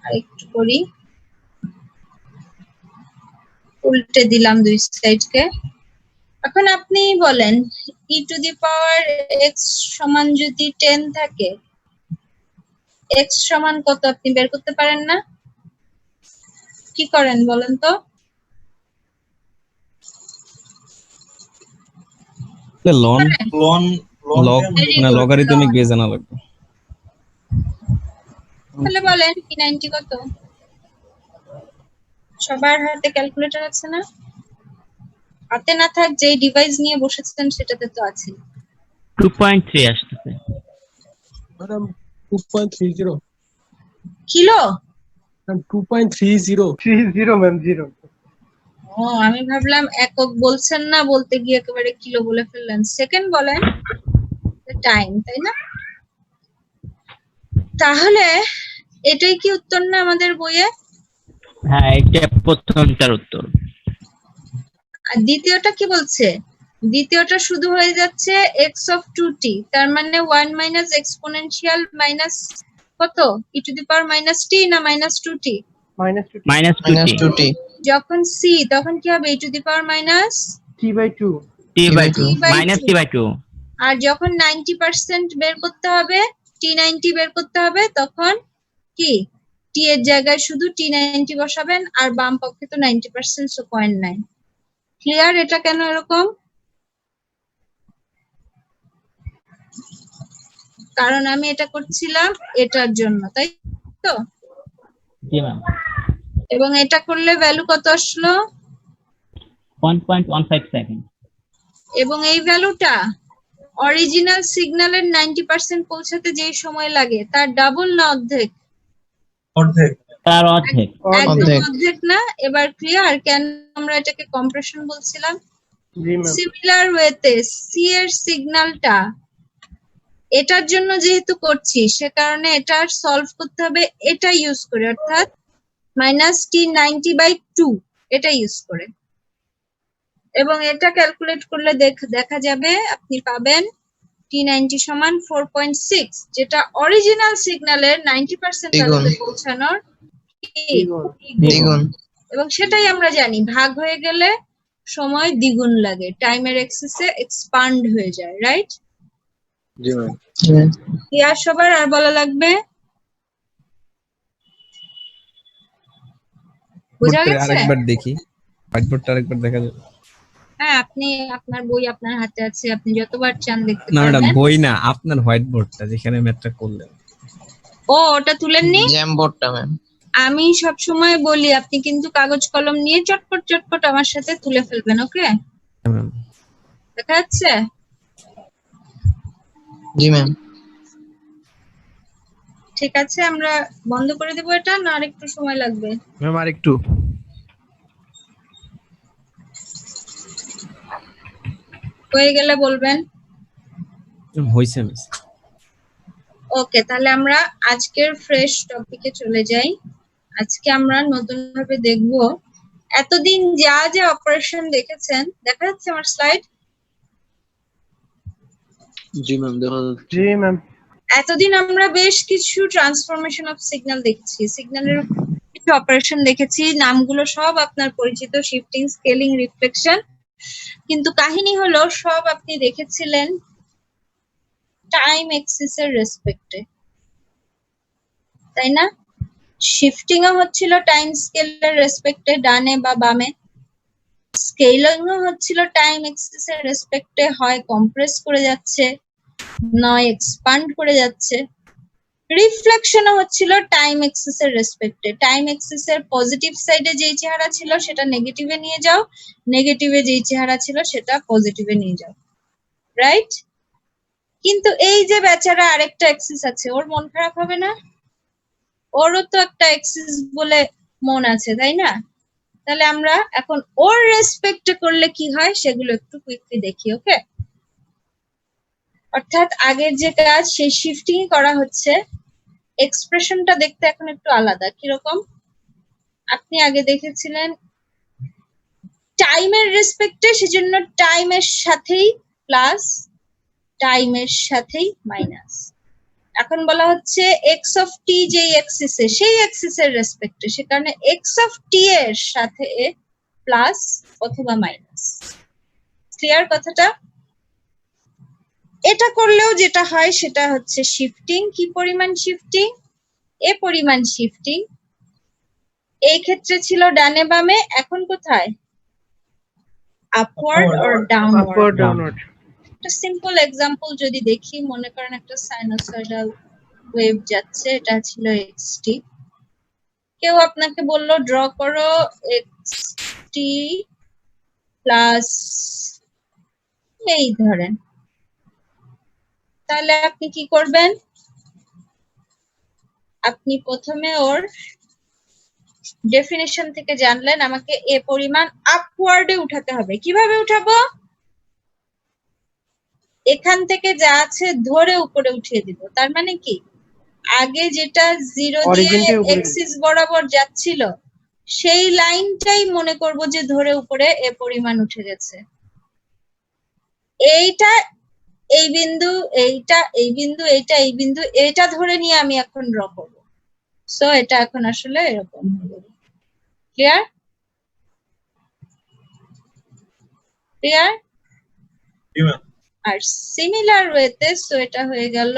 আরেকটু করি, উল্টে দিলাম দুই সাইডকে। এখন আপনি বলেন ই টু দি পাওয়ার এক্স সমান যদি 10 থাকে, এক্স সমান কত আপনি বের করতে পারেন না? কি করেন বলেন তো? লগারিদমিক বেজ আনা লাগবে। তাহলে বলেন T90 কত? সবার হাতে ক্যালকুলেটর আছে না? হাতে না থাক, যেই ডিভাইস নিয়ে বসেছেন সেটাতে তো আছে। 2.3 আসতেছে ম্যাডাম। 2.30 কিলো? 2.30 ম্যাম, 0। ও, আমি ভাবলাম একক বলছেন না, বলতে গিয়ে একেবারে কিলো বলে ফেললেন। সেকেন্ড বলেন, টাইম, তাই না? তাহলে এটাই কি উত্তর না আমাদের বইয়ে? হ্যাঁ, এটা প্রথমটার উত্তর। আর দ্বিতীয়টা কি বলছে? দ্বিতীয়টা শুধু হয়ে যাচ্ছে x of 2t, তার মানে 1 মাইনাস এক্সপোনেনশিয়াল মাইনাস কত? E to the power minus t না মাইনাস 2t? Minus 2t। যখন c তখন কি হবে? E to the power minus t/2, minus t/2। আর যখন 90% বের করতে হবে, T90 বের করতে হবে, তখন কি t এর জায়গায় শুধু T90 বসাবেন, আর বাম পক্ষে তো 90%, সো 0.9। ক্লিয়ার এটা কেন এরকম? কারণ আমি এটা করছিলাম এটার জন্য, তাই তো? জি ম্যাম। এবং এটা করলে ভ্যালু কত আসলো? 1.15 সেকেন্ড। এবং এই ভ্যালুটা অরিজিনাল সিগন্যালের 90% পৌঁছাতে যে সময় লাগে তার ডাবল না অর্ধেক? অর্ধেক। তার অর্ধেক। একদম অর্ধেক না। এবার ক্লিয়ার কেন আমরা এটাকে কম্প্রেশন বলছিলাম? জি ম্যাম। সিমিলার ওয়েতে সি এর সিগন্যালটা এটার জন্য যেহেতু করছি সে কারণে এটা সলভ করতে হবে এটা ইউজ করে, অর্থাৎ -t90/2 এটা ইউজ করে। এবং এটা ক্যালকুলেট করলে দেখা যাবে আপনি পাবেন t90 সমান 4.6, যেটা অরিজিনাল সিগন্যালের 90% ভ্যালুতে পৌঁছানোর দ্বিগুণ। এবং সেটাই আমরা জানি ভাগ হয়ে গেলে সময় দ্বিগুণ লাগে, টাইমের এক্সেসে এক্সপান্ড হয়ে যায়, রাইট? জি ম্যাম। ক্লিয়ার সবার? আর বলা লাগবে? বোঝা গেছে? আরেকবার দেখি, হোয়াইটবোর্ডটা আরেকবার দেখা যাবে? হ্যাঁ, আপনি আপনার বই আপনার হাতে আছে, আপনি যতবার চান দেখতে না ম্যাডাম, পারবেন। বই না, আপনার হোয়াইটবোর্ডটা যেখানে ম্যাথটা করলেন। ও, ওটা তুলেননি? জ্যাম বোর্ডটা ম্যাম। আমি সব সময় বলি আপনি কিন্তু কাগজ কলম নিয়ে চটপট চটপট আমার সাথে তুলে ফেলবেন, ওকে? ম্যাম। দেখা যাচ্ছে? জি ম্যাম। ঠিক আছে, আমরা বন্ধ করে দেবো এটা না আরেকটু সময় লাগবে? ম্যাম আরেকটু। হয়ে গেলে বলবেন। হইছে মিস। ওকে, তাহলে আমরা আজকের ফ্রেশ টপিকে চলে যাই। আজকে আমরা নতুন ভাবে দেখব এতদিন যা যা অপারেশন দেখেছেন। দেখা যাচ্ছে আমার স্লাইড? জি ম্যাম, দেখা যাচ্ছে। জি ম্যাম। এতদিন আমরা বেশ কিছু ট্রান্সফরমেশন অফ সিগন্যাল দেখছি, সিগন্যালের কিছু অপারেশন দেখেছি, নামগুলো সব আপনার পরিচিত, শিফটিং, স্কেলিং, রিফ্লেকশন। কিন্তু কাহিনী হলো সব আপনি দেখেছিলেন টাইম এক্সিসের রেসপেক্টে, তাই না? শিফটিং ও হচ্ছিল টাইম স্কেলের রেসপেক্টে, ডানে বা বামে। স্কেলিং ও হচ্ছিল টাইম এক্সিসের রেসপেক্টে, হয় কম্প্রেস করে যাচ্ছে নয় এক্সপান্ড করে যাচ্ছে। রিফ্লেকশনও হচ্ছিল টাইম এক্সিসের রেসপেক্টে। টাইম এক্সিসের পজিটিভ সাইডে যেই চেহারা ছিল সেটা নেগেটিভে নিয়ে যাও, নেগেটিভে যেই চেহারা ছিল সেটা পজিটিভে নিয়ে যাও, রাইট? কিন্তু এই যে বেচারা আরেকটা এক্সিস আছে, ওর মন খারাপ হবে না? ওরও তো একটা এক্সিস বলে মন আছে, তাই না? তাহলে আমরা এখন ওর রেসপেক্ট করলে কি হয় সেগুলো একটু কুইকলি দেখি, ওকে? অর্থাৎ আগের যে কাজ সেই শিফটিং করা হচ্ছে। এক্সপ্রেশনটা দেখতে এখন একটু আলাদা। কিরকম? আপনি আগে দেখেছিলেন টাইমের রেসপেক্টে, সেজন্য টাইমের সাথেই প্লাস, টাইমের সাথেই মাইনাস। এখন বলা হচ্ছে এক্স অফ টি যেই এক্সিসে, সেই এক্সিসের রেসপেক্টে, সে কারণে এক্স অফ টি এর সাথে প্লাস অথবা মাইনাস। ক্লিয়ার কথাটা? এটা করলেও যেটা হয় সেটা হচ্ছে শিফটিং। কি পরিমাণ শিফটিং? এ পরিমাণ শিফটিং। এই ক্ষেত্রে ছিল ডানে বামে, এখন কোথায়? Upward or downward. একটা সিম্পল এক্সাম্পল যদি দেখি, মনে করেন একটা সাইনোসয়েডাল ওয়েভ যাচ্ছে, এটা ছিল এক্সটি। কেউ আপনাকে বলল ড্র করো এক্সটি প্লাস এই ধরেন, তাহলে আপনি কি করবেন? আপনি প্রথমে ওর ডেফিনেশন থেকে জানলেন আমাকে এ পরিমাণ আপওয়ার্ডে উঠাতে হবে। কিভাবে উঠাবো? এখান থেকে যা আছে ধরে উপরে উঠিয়ে দিব। তার মানে কি, আগে যেটা 0 দিয়ে এক্সিস বরাবর যাচ্ছিল সেই লাইনটাই মনে করব যে ধরে উপরে এ পরিমাণ উঠে গেছে। এইটা এই বিন্দু, এইটা এই বিন্দু, এইটা এই বিন্দু, এটা ধরে নিয়ে আমি এখন ড্র করব। সো এটা এখন আসলে এরকম হয়ে যাবে। ক্লিয়ার? ক্লিয়ার? আর সিমিলার ওয়েতে সো এটা হয়ে গেল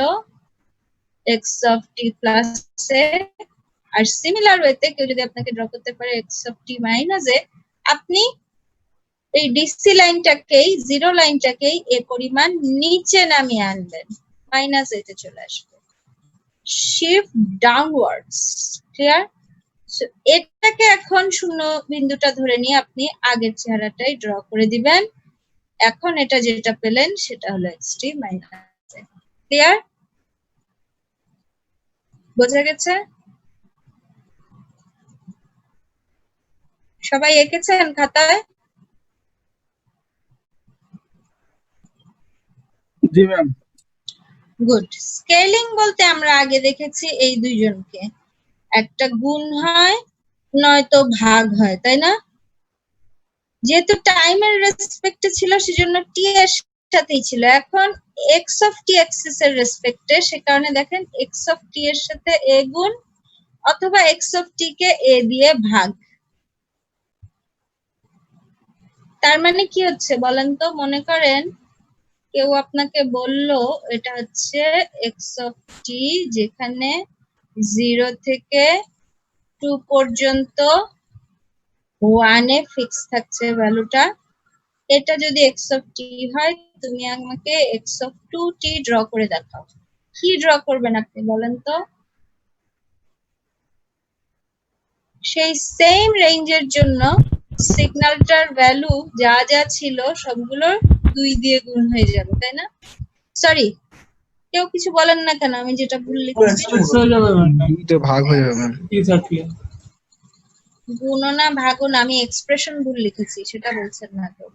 x of t plus a। আর সিমিলার ওয়েতে কেউ যদি আপনাকে ড্র করতে পারে x of t minus a, আপনি এই ডিসি লাইনটাকেই, জিরো লাইনটাকেই এ পরিমাণ নিচে নামিয়ে আনবেন, মাইনাস এতে চলে আসবে। Shift downwards. ক্লিয়ার? So, এটাকে এখন শূন্য বিন্দুটা ধরে নিয়ে আপনি আগের চেহারাটাই ড্র করে দিবেন। এখন এটা যেটা পেলেন সেটা হলো xt মাইনাস a। ক্লিয়ার? বোঝা গেছে? সবাই এঁকেছেন খাতায়? জি ম্যাম। গুড। স্কেলিং বলতে আমরা আগে দেখেছি এই দুইজনকে, একটা গুণ হয় নয়তো ভাগ হয়, তাই না? যেহেতু টাইমের রেসপেক্টে ছিল সেজন্য টি এর সাথেই ছিল। এখন এক্স অফ টি অ্যাক্সিস এর রেসপেক্টে, সে কারণে দেখেন এক্স অফ টি এর সাথে এ গুণ অথবা এক্স অফ টি কে এ দিয়ে ভাগ। তার মানে কি হচ্ছে বলেন তো? মনে করেন কেউ আপনাকে বলল এটা হচ্ছে এক্স অফ টি, যেখানে 0 থেকে 2 পর্যন্ত 1 এ ফিক্স থাকছে ভ্যালুটা। এটা যদি এক্স অফ টি হয়, তুমি আমাকে এক্স অফ 2t ড্র করে দেখাও। কি ড্র করবেন আপনি বলেন তো? সেই সেম রেঞ্জের জন্য সিগন্যালটার ভ্যালু যা যা ছিল সবগুলো 2 দিয়ে গুণ হয়ে যাবে, তাই না? সরি, কেউ কিছু বলেন না কেন? আমি যেটা ভুল লিখেছি। দুইটা ভাগ হয়ে যাবে ম্যাম। গুণও না ভাগও না, আমি এক্সপ্রেশন ভুল লিখেছি, সেটা বলছেন না তো।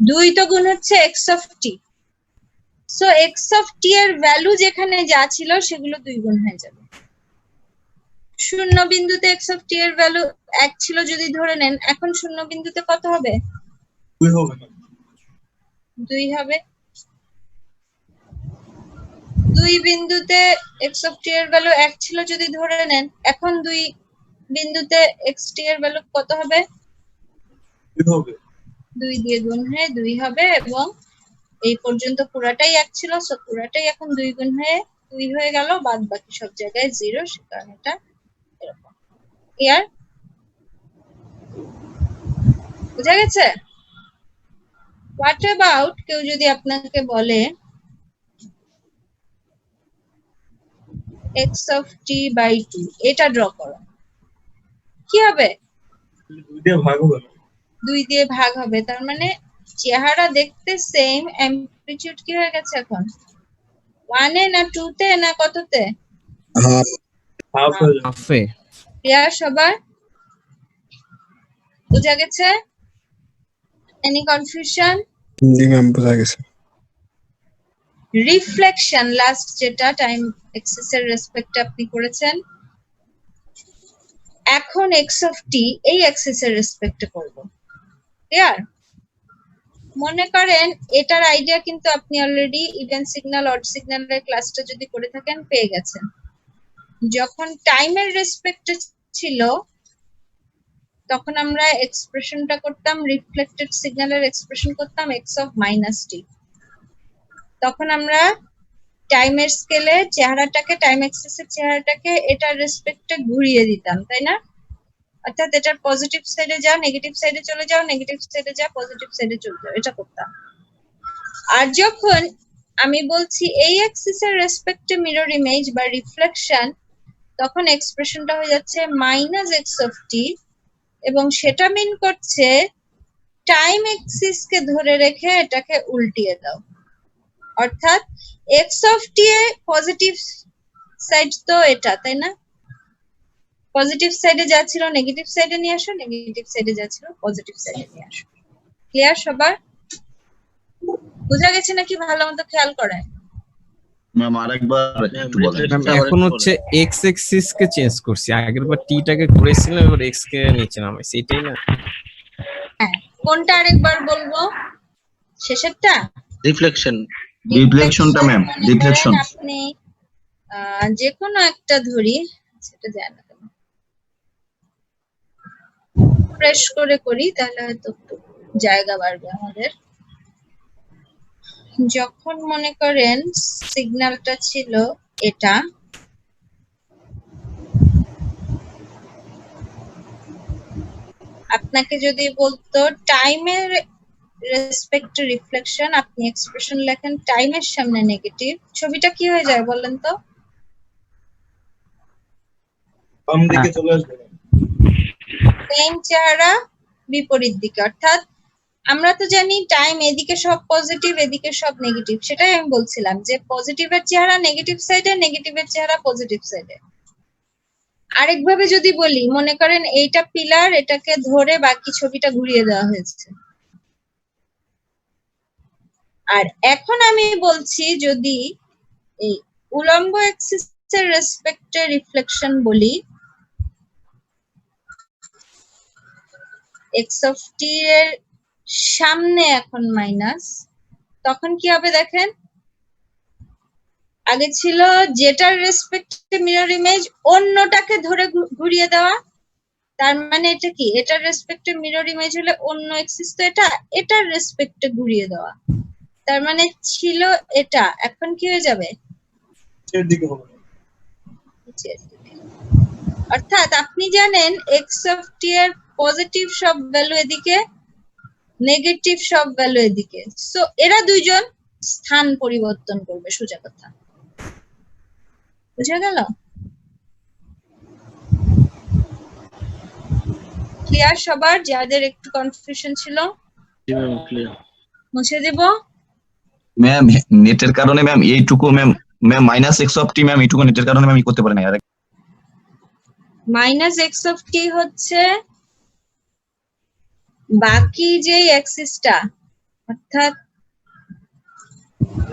2 তো গুণ হচ্ছে x of t. So x of t এর ভ্যালু যেখানে যা ছিল সেগুলো 2 গুণ হয়ে যাবে। শূন্য বিন্দুতে এক্স অফ টি এর ভ্যালু 1 ছিল যদি ধরে নেন, এখন শূন্য বিন্দুতে কত হবে? 2 হবে না। 2 হবে। 2 বিন্দুতে এক্স অফ টি এর ভ্যালু 1 ছিল যদি ধরে নেন, এখন 2 বিন্দুতে এক্স টি এর ভ্যালু কত হবে? 2 হবে। 2 দিয়ে গুণ হয়ে 2 হবে, এবং এই পর্যন্ত পুরাটাই 1 ছিল, সো পুরাটাই এখন 2 গুণ হয়ে 2 হয়ে গেল, বাদ বাকি সব জায়গায় 0, সে কারণে এটা এরকম। ক্লিয়ার? বুঝা গেছে? হোয়াট অ্যাবাউট কেউ যদি আপনাকে বলে x of t by 2, এটা ড্র করো, কি হবে? 2 দিয়ে ভাগ হবে না। 2 দিয়ে ভাগ হবে, তার মানে চেহারা দেখতে সেম, অ্যামপ্লিটিউড কি হয়ে গেছে এখন? 1 এ না 2 তে না কততে? হাফ হয়ে যাবে। হাফে। ক্লিয়ার সবার? বুঝা গেছে? Any confusion? জি ম্যাম, বোঝা গেছে। রিফ্লেকশন লাস্ট যেটা টাইম এক্সিস এর রেসপেক্টে আপনি করেছেন, এখন এক্স অফ টি এই এক্সিস এর রেসপেক্টে করব। ক্লিয়ার? মনে করেন এটার আইডিয়া কিন্তু আপনি অলরেডি ইভেন সিগন্যাল অড সিগন্যালের ক্লাসটা যদি করে থাকেন পেয়ে গেছেন। যখন টাইমের রেসপেক্টে ছিল তখন আমরা এক্সপ্রেশনটা করতাম, রিফ্লেক্টেড সিগন্যালের এক্সপ্রেশন করতাম এক্স অফ মাইনাস টি। তখন আমরা টাইমের স্কেলে চেহারাটাকে, টাইম এক্সিসের চেহারাটাকে এটার রেসপেক্টে ঘুরিয়ে দিতাম, তাই না? অর্থাৎ এটার পজিটিভ সাইডে যাও, নেগেটিভ সাইডে চলে যাও, নেগেটিভ সাইডে যাও, পজিটিভ সাইডে চলে যাও, এটা করতাম। আর যখন আমি বলছি এই অ্যাক্সিসের রেসপেক্টে মিরর ইমেজ বা রিফ্লেকশন, তখন এক্সপ্রেশনটা হয়ে যাচ্ছে মাইনাস এক্স অফ টি, এবং সেটা মিন করছে টাইম এক্সিস কে ধরে রেখে এটাকে উল্টিয়ে দাও। অর্থাৎ x of T A positive side তো এটা, তাই না? পজিটিভ সাইডে যা ছিল নেগেটিভ সাইডে নিয়ে আসো, নেগেটিভ সাইডে যা ছিল পজিটিভ সাইডে নিয়ে আসো। ক্লিয়ার সবার? বুঝা গেছে নাকি? ভালো মতো খেয়াল করেন। ম্যাম আরেকবার একটু বলেন। ম্যাম এখন হচ্ছে এক্স এক্সিস কে চেঞ্জ করছি, আগের বার টি টাকে ঘুরেছিলাম, এবার এক্স কে নিচে নামাইছি, এটাই না? হ্যাঁ, কোনটা আরেকবার বলবো? শেষেরটা? রিফ্লেকশনটা ম্যাম, রিফ্লেকশন। আপনি যে কোনো একটা ধরি, সেটা যায় না কেন, ফ্রেশ করে করি তাহলে হয়তো একটু জায়গা বাড়বে আমাদের। যখন মনে করেন সিগন্যালটা ছিল এটা, আপনাকে যদি বলতো টাইমের রেসপেক্ট রিফ্লেকশন, আপনি এক্সপ্রেশন লেখেন টাইমের সামনে নেগেটিভ, ছবিটা কি হয়ে যায় বলেন তো? বাম দিকে চলে আসবে। সেম চেহারা বিপরীত দিকে, অর্থাৎ আমরা তো জানি টাইম এদিকে সব পজিটিভ এদিকে সব নেগেটিভ, সেটাই আমি বলছিলাম যে পজিটিভের চেহারা নেগেটিভ সাইডে, নেগেটিভের চেহারা পজিটিভ সাইডে। আরেকভাবে যদি বলি, মনে করেন এইটা পিলার, এটাকে ধরে বাকি ছবিটা ঘুরিয়ে দেওয়া হয়েছে। আর এখন আমি বলছি যদি এই উলম্ব অ্যাক্সিসের রেসপেক্টে রিফ্লেকশন বলি, এক্স অফ টি এর সামনে এখন মাইনাস, তখন কি হবে দেখেন, আগে ছিল যেটার রেসপেক্টে মিরর ইমেজ অন্যটাকে ধরে ঘুরিয়ে দেওয়া, তার মানে এটা কি, এটার রেসপেক্টে মিরর ইমেজ হলে অন্য এক্সিস তো এটা, এটার রেসপেক্টে ঘুরিয়ে দেওয়া, তার মানে ছিল এটা, এখন কি হয়ে যাবে, এর দিকে হবে। অর্থাৎ আপনি জানেন এক্স অফ টি এর পজিটিভ সব ভ্যালু এদিকে, নেগেটিভ সব ভ্যালু এদিকে, সো এরা দুইজন স্থান পরিবর্তন করবে, সোজা কথা। বুঝা গেল? ক্লিয়ার সবার? যাদের একটু কনফিউশন ছিল মুছে দেব। ম্যাম নেটের কারণে ম্যাম এইটুকু ma'am minus x of T ma'am এইটুকু নেটের কারণে ম্যাম করতে পারি না। আর মাইনাস এক্স অফ টি হচ্ছে বাকি যে অ্যাক্সিসটা, অর্থাৎ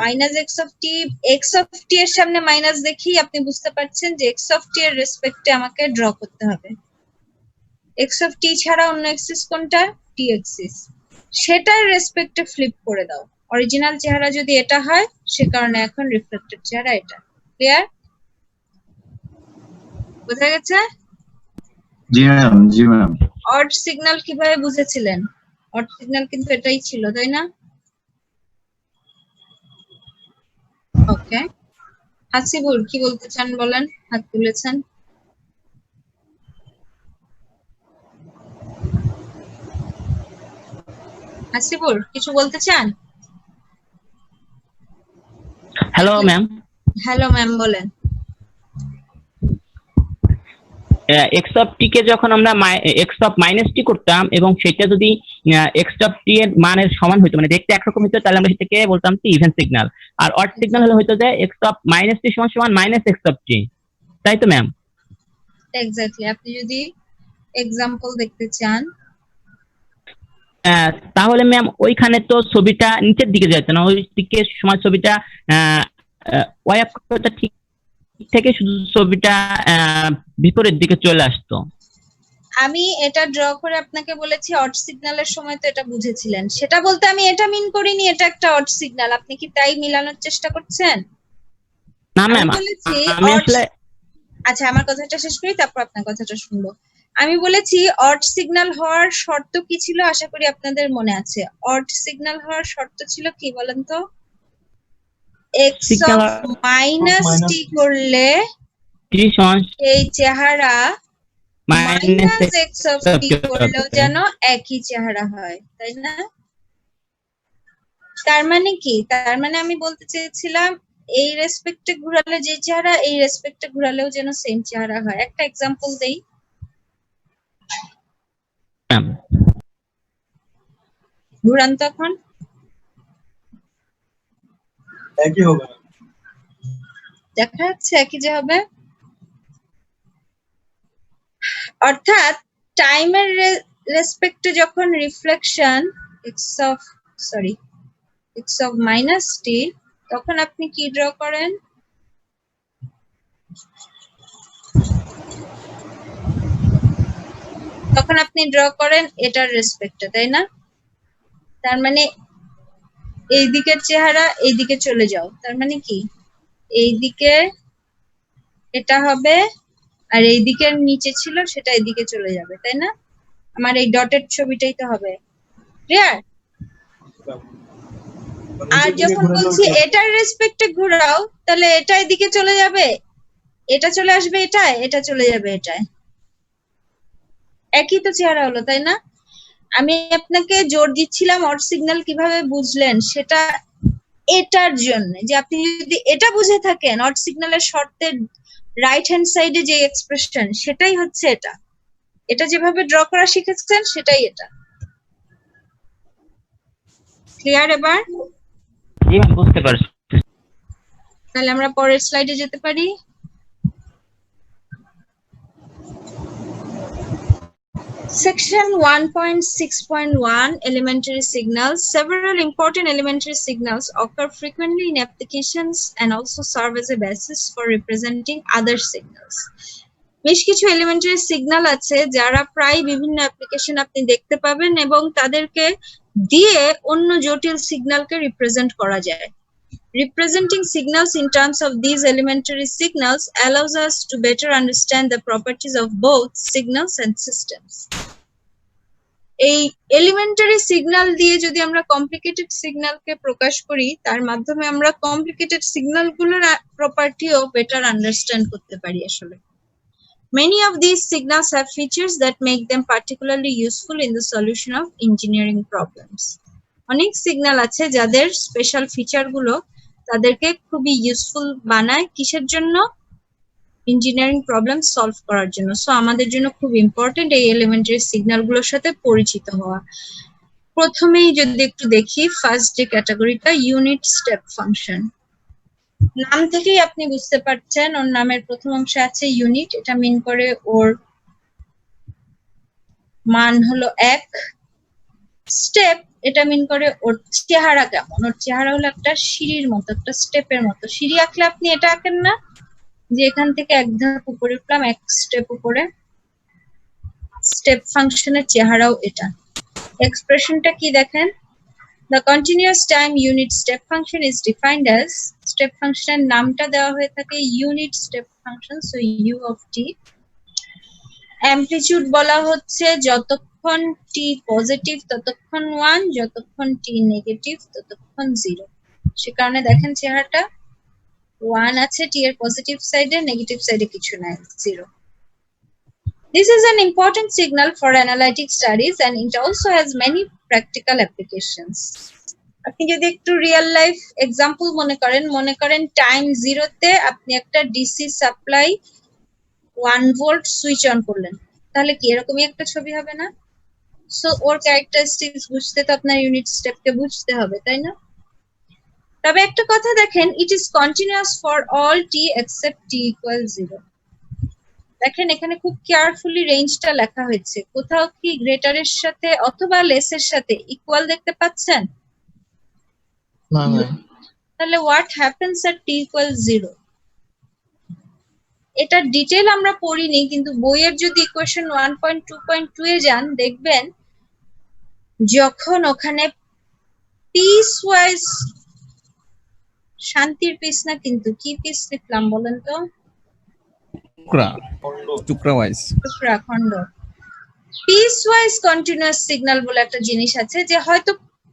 মাইনাস এক্স অফ টি এর সামনে মাইনাস দেখি আপনি বুঝতে পারছেন যে এক্স অফ টি এর রেসপেক্টে আমাকে ড্র করতে হবে। এক্স অফ টি ছাড়া অন্য অ্যাক্সিস কোনটা, টি অ্যাক্সিস, সেটার রেসপেক্টে ফ্লিপ করে দাও। অরিজিনাল চেহারা যদি এটা হয়, সে কারণে এখন রিফ্লেক্টেড চেহারা এটা। ক্লিয়ার? বোঝা গেছে? জি ম্যাম, জি ম্যাম। অড সিগন্যাল কিভাবে বুঝেছিলেন? অড সিগন্যাল কিন্তু এটাই ছিল, তাই না? ওকে, হাসিবুর কি বলতে চান বলেন, হাত তুলেছেন। হাসিবুর কিছু বলতে চান? Hello ma'am. হ্যালো ম্যাম, বলেন। এক্স অফ টি কে যখন আমরা এক্স অফ মাইনাস টি করতাম এবং সেটা যদি এক্স অফ টি এর মানের সমান হইতো, মানে দেখতে একরকম হইতো, তাহলে আমরা সেটাকে বলতাম কি ইভেন সিগন্যাল। আর অড সিগন্যাল হলে হইতো যে এক্স অফ মাইনাস টি সমান সমান মাইনাস এক্স অফ টি, তাই তো ম্যাম? এক্স্যাক্টলি। আপনি যদি এক্সাম্পল দেখতে চান তাহলে ম্যাম ওইখানে তো ছবিটা নিচের দিকে যেত না, ওই দিকে সময় ছবিটা ওয়াই অক্ষটা ঠিক থেকে শুধু ছবিটা বিপরীত দিকে চলে আসতো। আমি এটা ড্র করে আপনাকে বলেছি অড সিগন্যালের সময় তো এটা বুঝেছিলেন, সেটা বলতে আমি এটা মিন করিনি এটা একটা অড সিগন্যাল। আপনি কি তাই মিলানোর চেষ্টা করছেন? না ম্যাম, আমি আসলে আচ্ছা, আমার কথাটা শেষ করি, তারপর আপনার কথাটা শুনবো। আমি বলেছি অড সিগন্যাল হওয়ার শর্ত কি ছিল, আশা করি আপনাদের মনে আছে। অড সিগন্যাল হওয়ার শর্ত ছিল কি বলেন তো? এক্স অফ মাইনাস টি করলে এই চেহারা মাইনাস এক্স অফ টি করলেও যেন একই চেহারা হয়, তাই না? তার মানে কি, তার মানে আমি বলতে চেয়েছিলাম এই রেসপেক্টে ঘোরালে যে চেহারা, এই রেসপেক্টে ঘোরালেও যেন সেম চেহারা হয়। একটা এক্সাম্পল দেই। ঘুরান তখন একই হবে, দেখা যাচ্ছে একই যে হবে। অর্থাৎ টাইমের রেসপেক্টে যখন রিফ্লেকশন এক্স অফ মাইনাস টি, তখন আপনি কি ড্র করেন? তখন আপনি ড্র করেন এটার রেসপেক্টে, তাই না? তার মানে এই দিকের চেহারা এই দিকে চলে যাও, তার মানে কি এই দিকে এটা হবে আর এই দিকের নিচে ছিল সেটা এদিকে চলে যাবে, তাই না? আমার এই ডটের ছবিটাই তো হবে। ক্লিয়ার? আর যখন বলছি এটার রেসপেক্টে ঘোরাও, তাহলে এটা এদিকে চলে যাবে, এটা চলে আসবে এটায়, এটা চলে যাবে এটায়, একই তো চেহারা হলো, তাই না? আমি আপনাকে জোর দিচ্ছিলাম অড সিগন্যাল কিভাবে বুঝলেন সেটা এটার জন্য, যে আপনি যদি এটা বুঝে থাকেন অড সিগন্যালের শর্তের রাইট হ্যান্ড সাইডে যে এক্সপ্রেশন, সেটাই হচ্ছে এটা। এটা যেভাবে ড্র করা শিখেছেন সেটাই এটা। ক্লিয়ার এবার? জি ম্যাম, বুঝতে পারছি। তাহলে আমরা পরের স্লাইডে যেতে পারি। Section 1.6.1 Elementary signals. Several important elementary signals occur frequently in applications and also serve as a basis for representing other signals. বেশ কিছু এলিমেন্টারি সিগন্যাল আছে যারা প্রায় বিভিন্ন অ্যাপ্লিকেশন আপনি দেখতে পাবেন এবং তাদেরকে দিয়ে অন্য জটিল সিগন্যালকে রিপ্রেজেন্ট করা যায়। Representing signals in terms of these elementary signals allows us to better understand the properties of both signals and systems. এই এলিমেন্টারি সিগন্যাল দিয়ে যদি আমরা কমপ্লিকেটেড সিগন্যালকে প্রকাশ করি, তার মাধ্যমে আমরা কমপ্লিকেটেড সিগন্যালগুলোর প্রপার্টিও বেটার আন্ডারস্ট্যান্ড করতে পারি আসলে। Many of these signals have features that make them particularly useful in the solution of engineering problems. অনেক সিগন্যাল আছে যাদের স্পেশাল ফিচারগুলো তাদেরকে খুবই ইউজফুল বানায় কিসের জন্য? ইঞ্জিনিয়ারিং প্রবলেম সলভ করার জন্য। সো আমাদের জন্য খুব ইম্পর্টেন্ট এই এলিমেন্টারি সিগন্যালগুলোর সাথে পরিচিত হওয়া। প্রথমেই যদি একটু দেখি ফার্স্ট যে ক্যাটাগরিটা, ইউনিট স্টেপ ফাংশন। নাম থেকেই আপনি বুঝতে পারছেন ওর নামের প্রথম অংশে আছে ইউনিট, এটা মিন করে ওর মান হলো 1। স্টেপ এটা মিন করে ওর চেহারা কেমন, ওর চেহারা হলো একটা সিঁড়ির মতো, একটা স্টেপের মতো। সিঁড়ি আঁকলে আপনি এটা আঁকেন না যে এখান থেকে এক ধাপ উপরে উঠলাম, এক স্টেপ উপরে। স্টেপ ফাংশনের চেহারাও এটা। এক্সপ্রেশনটা কি দেখেন, the continuous time unit step function is defined as, step function নামটা দেওয়া হয়ে থাকে unit step function, so u of t। amplitude বলা হচ্ছে যতক্ষণ t পজিটিভ ততক্ষণ 1, যতক্ষণ t নেগেটিভ ততক্ষণ 0। সে কারণে দেখেন চেহারাটা 1 আছে, t এর পজিটিভ সাইডে, নেগেটিভ সাইডে কিছু নাই, 0। This is an important signal for analytic studies and it also has many practical applications. আপনি যদি একটু রিয়েল লাইফ এক্সাম্পল মনে করেন টাইম 0 তে আপনি একটা DC supply 1 volt switch on করলেন, তাহলে কি এরকমই একটা ছবি হবে না? সো ওর ক্যারেক্টারিস্টিক্স বুঝতে তো আপনার ইউনিট স্টেপকে বুঝতে হবে, তাই না? তবে একটা কথা দেখেন, it is continuous for all T except T equal 0। দেখেন এখানে খুব কেয়ারফুলি রেঞ্জটা লেখা হয়েছে, কোথাও কি গ্রেটারের সাথে অথবা লেসের সাথে ইকুয়াল দেখতে পাচ্ছেন? না ম্যাম। তাহলে what happens at T equal 0? এটা ডিটেইল আমরা পড়িনি, কিন্তু বইয়ের যদি ইকুয়েশন 1.2.2 এ যান দেখবেন যখন ওখানে পিস ওয়াইজ, শান্তির পিস না কিন্তু কি পিস লিখলাম বলেন তো? টুকরা ওয়াইজ, টুকরা খণ্ড। পিস ওয়াইজ কন্টিনিউয়াস সিগন্যাল বলে একটা জিনিস আছে যে হয়তো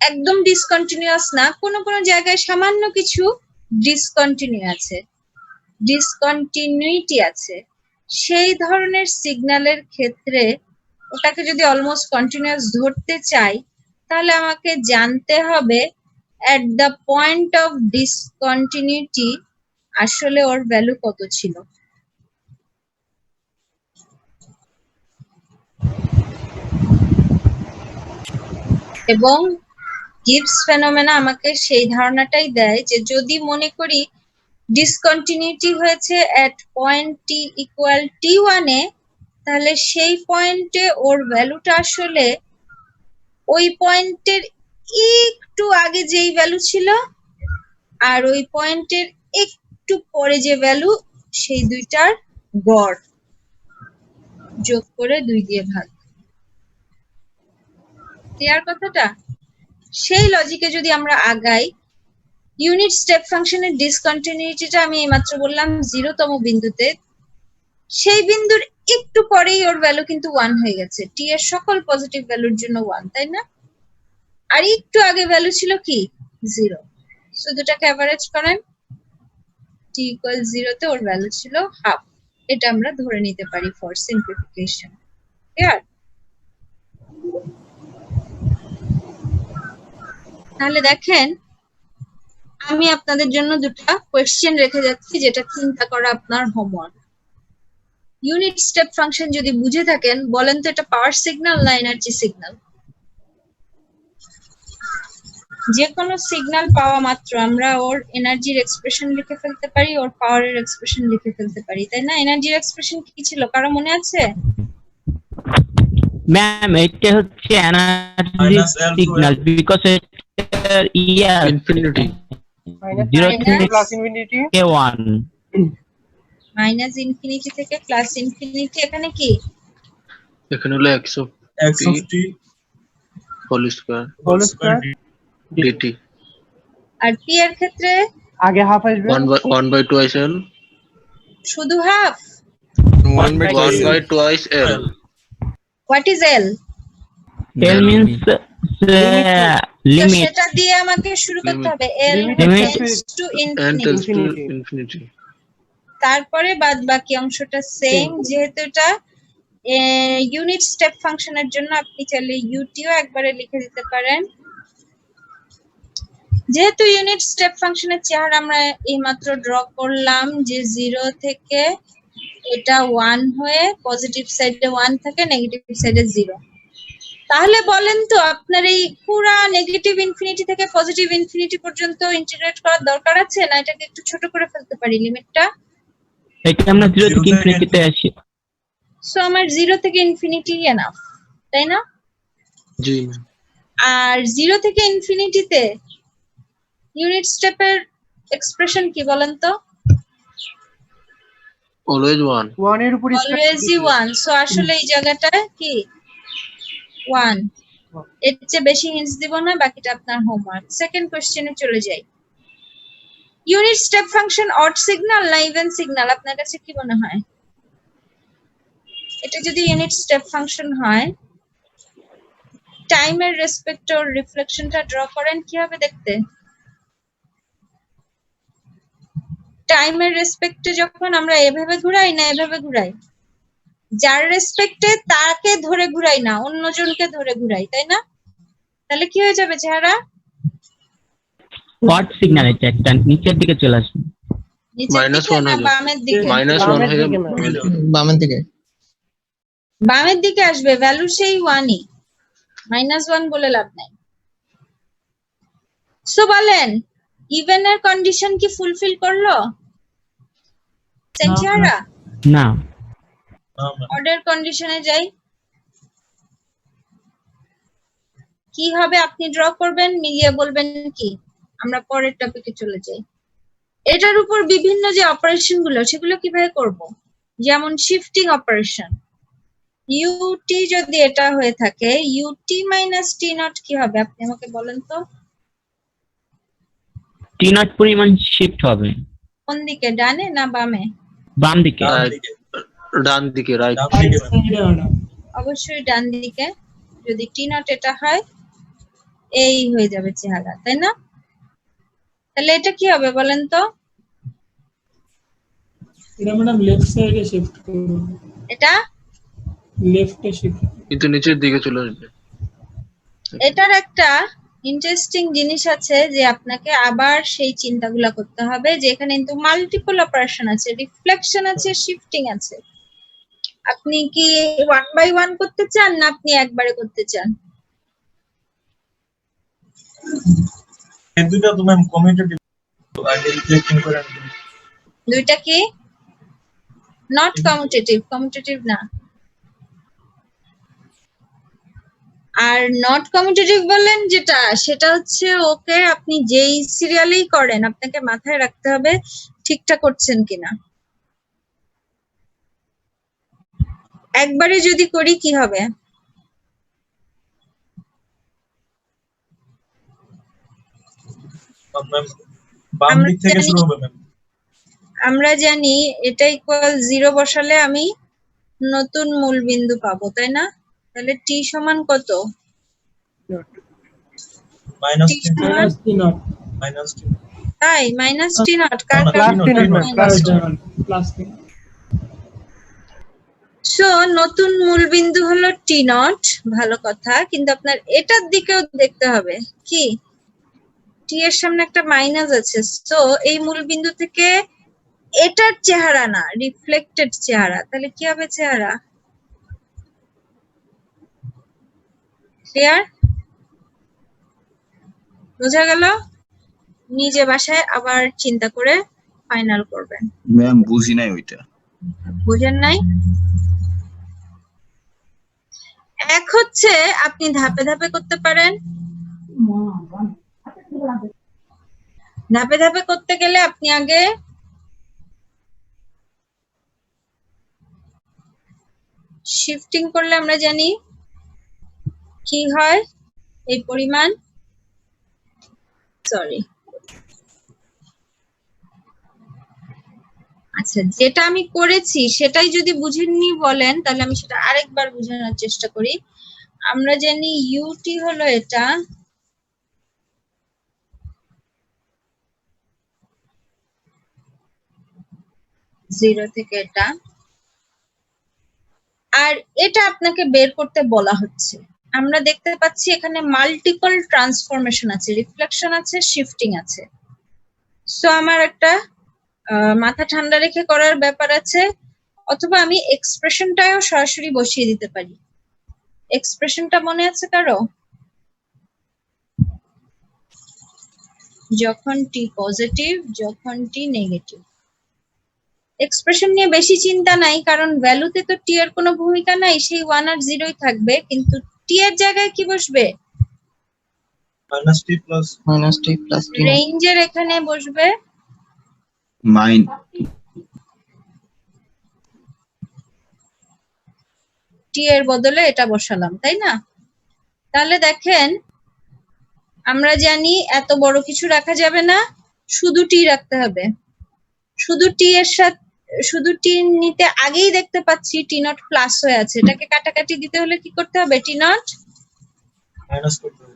একদম ডিসকন্টিনিউয়াস না, কোনো কোনো জায়গায় সামান্য কিছু ডিসকন্টিনিউইটি আছে। সেই ধরনের সিগন্যালের ক্ষেত্রে ওটাকে যদি অলমোস্ট কন্টিনিউয়াস ধরতে চাই, তাহলে আমাকে জানতে হবে at the point of discontinuity আসলে ওর ভ্যালু কত ছিল। এবং গিবস ফেনোমেনা আমাকে সেই ধারণাটাই দেয় যে যদি মনে করি ডিসকন্টিনিউটি হয়েছে এট পয়েন্ট টি ইকুয়াল t1 এ, তাহলে সেই পয়েন্টে ওর ভ্যালুটা আসলে ওই পয়েন্টের একটু আগে যেই ভ্যালু ছিল আর ওই পয়েন্টের একটু পরে যে ভ্যালু, সেই দুইটার গড় যোগ করে 2 দিয়ে ভাগ। ক্লিয়ার কথাটা? সেই লজিকে যদি আমরা আগাই, ইউনিট স্টেপ ফাংশনের ডিসকন্টিনিউটিটা আমি এইমাত্র বললাম 0তম বিন্দুতে, সেই বিন্দুর একটু পরেই ওর ভ্যালু কিন্তু 1 হয়ে গেছে, টি এর সকল পজিটিভ ভ্যালুর জন্য 1, তাই না? আর একটু আগে ভ্যালু ছিল কি 0, সো দুটাকে এভারেজ করেন, টি ইকুয়াল 0 তে ওর ভ্যালু ছিল হাফ। এটা আমরা ধরে নিতে পারি ফর সিম্পলিফিকেশন। ক্লিয়ার? তাহলে দেখেন আমি আপনাদের জন্য দুটো কোয়েশ্চেন রেখে যাচ্ছি যেটা চিন্তা করা আপনার হোমওয়ার্ক। ইউনিট স্টেপ ফাংশন যদি বুঝে থাকেন বলেন তো এটা পাওয়ার সিগন্যাল না এনার্জি সিগন্যাল? যে কোনো সিগন্যাল পাওয়া মাত্র আমরা ওর এনার্জির এক্সপ্রেশন লিখে ফেলতে পারি, ওর পাওয়ারের এক্সপ্রেশন লিখে ফেলতে পারি, তাই না? এনার্জির এক্সপ্রেশন কি ছিল কারো মনে আছে? ম্যাম এটা হচ্ছে এনার্জি সিগন্যাল বিকজ ইনফিনিটি -0 থেকে +ইনফিনিটি k1 মাইনাস ইনফিনিটি থেকে প্লাস ইনফিনিটি, এখানে কি এখানে হলো x of t whole square dt আর p এর ক্ষেত্রে আগে হাফ আসবে 1/2 l শুধু half. 1/2 l what is l? l means তো limit সেটা দিয়ে আমাকে শুরু করতে হবে l Limit tends to infinity, তারপরে বাদ বাকি অংশটা সেম। যেহেতু এটা ইউনিট স্টেপ ফাংশনের জন্য আপনি চাইলে ইউটিও একবারে লিখে দিতে পারেন। যেহেতু ইউনিট স্টেপ ফাংশনের চেহারা আমরা এইমাত্র ড্র করলাম যে 0 থেকে এটা 1 হয়ে পজিটিভ সাইডে 1 থাকে, নেগেটিভ সাইডে 0। তাহলে বলেন তো আপনার এই পুরা নেগেটিভ ইনফিনিটি থেকে পজিটিভ ইনফিনিটি পর্যন্ত ইন্টিগ্রেট করার দরকার আছে না এটাকে একটু ছোট করে ফেলতে পারি লিমিটটা? এটা আমরা 0 থেকে ইনফিনিটিতে আসি। সো আমার 0 থেকে ইনফিনিটি এনাফ, তাই না? জি। আর 0 থেকে ইনফিনিটিতে ইউনিট স্টেপের এক্সপ্রেশন কি বলেন তো? অলওয়েজ 1 এর উপর অলওয়েজই 1। সো আসলে এই জায়গাটা কি 1। এর চেয়ে বেশি হিন্টস দিব না, বাকিটা আপনার হোমওয়ার্ক। সেকেন্ড কোশ্চেনে চলে যাই। Unit step function odd signal না ইভেন সিগন্যাল আপনার কাছে কি মনে হয়? এটা যদি ইউনিট স্টেপ ফাংশন হয় টাইমের রেসপেক্টে ওর রিফ্লেকশনটা ড্র করেন কি হবে দেখতে? টাইমের রেসপেক্টে যখন আমরা এভাবে ঘুরাই না এভাবে ঘুরাই, যার রেসপেক্টে তাকে ধরে ঘুরাই না অন্যজনকে ধরে ঘুরাই, তাই না? তাহলে কি হয়ে যাবে চেহারা? অড সিগন্যাল এটা একটা নিচের দিকে চলে আসবে, -1 না বামের দিকে? -1 হয়ে বামের দিকে বামের দিকে আসবে, ভ্যালু সেই 1ই, -1 বলে লাভ নাই। সো বলেন ইভেন এর কন্ডিশন কি ফুলফিল করলো চেহারা? না। অর্ডার কন্ডিশনে যাই, কি হবে আপনি ড্র করবেন, মিলিয়ে বলবেন কি? আমরা পরের টপিকে চলে যাই। এটার উপর বিভিন্ন যে অপারেশন গুলো সেগুলো কিভাবে করব? যেমন শিফটিং অপারেশন, ইউটি যদি এটা হয়ে থাকে ইউটি মাইনাস টি নট কি হবে আপনি আমাকে বলেন তো? টি নট পরিমাণ শিফট হবে কোন দিকে, ডানে না বামে? বাম দিকে। ডান দিকে, রাইট। অবশ্যই ডান দিকে। যদি টি নট এটা হয় এই হয়ে যাবে চেহারা, তাই না? তাহলে এটা কি হবে বলেন তো? এটা ম্যাডাম লেফট সাইডে শিফট করব। এটা লেফটে শিফট কিন্তু নিচের দিকে চলে আসবে। এটার একটা ইন্টারেস্টিং জিনিস আছে যে আপনাকে আবার সেই চিন্তাগুলো করতে হবে যে এখানে কিন্তু মাল্টিপল অপারেশন আছে, রিফ্লেকশন আছে, শিফটিং আছে। আপনি কি 1 বাই 1 করতে চান না আপনি একবারে করতে চান? এই দুটো তো ম্যাম কমিউটেটিভ, আগে রিফ্লেকশন করে দুইটা কি নট কমিউটেটিভ? কমিউটেটিভ না। আর নট কমিউটেটিভ বললেন যেটা, সেটা হচ্ছে ওকে আপনি যেই সিরিয়ালেই করেন আপনাকে মাথায় রাখতে হবে ঠিকঠাক করছেন কিনা। একবারে যদি করি কি হবে? বাম দিক থেকে শুরু হবে ম্যাম। আমরা জানি এটা ইকুয়াল 0 বসালে আমি নতুন মূল বিন্দু পাবো, তাই না? তাহলে টি সমান কত? তাই minus T not car so নতুন মূল বিন্দু হলো টি নট, ভালো কথা। কিন্তু আপনার এটার দিকেও দেখতে হবে কি টি এর সামনে একটা মাইনাস আছে, সো এই মূল বিন্দু থেকে এটার চেহারা না, রিফ্লেক্টেড চেহারা। তাহলে কি হবে চেহারা? ক্লিয়ার? বোঝা গেল? নিজে বাসায় আবার চিন্তা করে ফাইনাল করবেন। ম্যাম বুঝি নাই ওইটা। বুঝেন নাই? এক হচ্ছে আপনি ধাপে ধাপে করতে পারেন। ধাপে ধাপে করতে গেলে আপনি আগে শিফটিং করলে আমরা জানি কি হয়, এই পরিমাণ, সরি, আচ্ছা যেটা আমি করেছি সেটাই যদি বুঝেননি বলেন তাহলে আমি সেটা আরেকবার বোঝানোর চেষ্টা করি। আমরা জানি ইউটি হলো এটা, জিরো থেকে এটা, আর এটা আপনাকে বের করতে বলা হচ্ছে। আমরা দেখতে পাচ্ছি এখানে মাল্টিপল ট্রান্সফরমেশন আছে, রিফ্লেকশন আছে, শিফটিং আছে। সো আমার একটা মাথা ঠান্ডা রেখে করার ব্যাপার আছে, অথবা আমি এক্সপ্রেশনটাও সরাসরি বসিয়ে দিতে পারি। এক্সপ্রেশনটা মনে আছে কারো? যখন টি পজিটিভ, যখন টি নেগেটিভ। এক্সপ্রেশন নিয়ে বেশি চিন্তা নাই, কারণ ভ্যালুতে তো টি এর কোনো ভূমিকা নাই, সেই 1 আর 0ই থাকবে, কিন্তু টি এর জায়গায় কি বসবে? -t plus t। রেঞ্জের এখানে বসবে মাইন টি এর বদলে এটা বসালাম, তাই না? তাহলে দেখেন আমরা জানি এত বড় কিছু রাখা যাবে না, শুধু টি রাখতে হবে। শুধু টি এর সাথে শুধু টি নিতে আগেই দেখতে পাচ্ছি টি নট প্লাস হয়ে আছে, এটাকে কাটাকাটি দিতে হলে কি করতে হবে? টি নট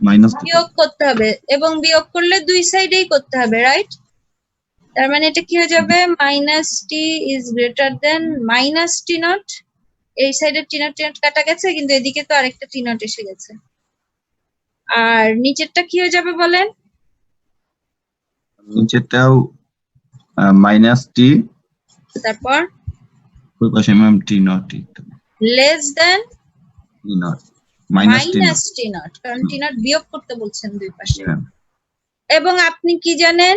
মাইনাস বিয়োগ করতে হবে, এবং বিয়োগ করলে দুই সাইডেই করতে হবে, রাইট? তার মানে এটা কি হয়ে যাবে? Minus T is greater than minus T not. এই সাইডে টি নট কাটা গেছে, কিন্তু এদিকে তো আরেকটা টি নট এসে গেছে। আর নিচেরটা কি হয়ে যাবে বলেন? নিচেরটাও মাইনাস টি, তারপর ওই পাশে ma'am T not, less than T not, minus T not, minus T not, কারণ টি নট বিয়োগ করতে বলছেন দুই পাশে। এবং আপনি কি জানেন?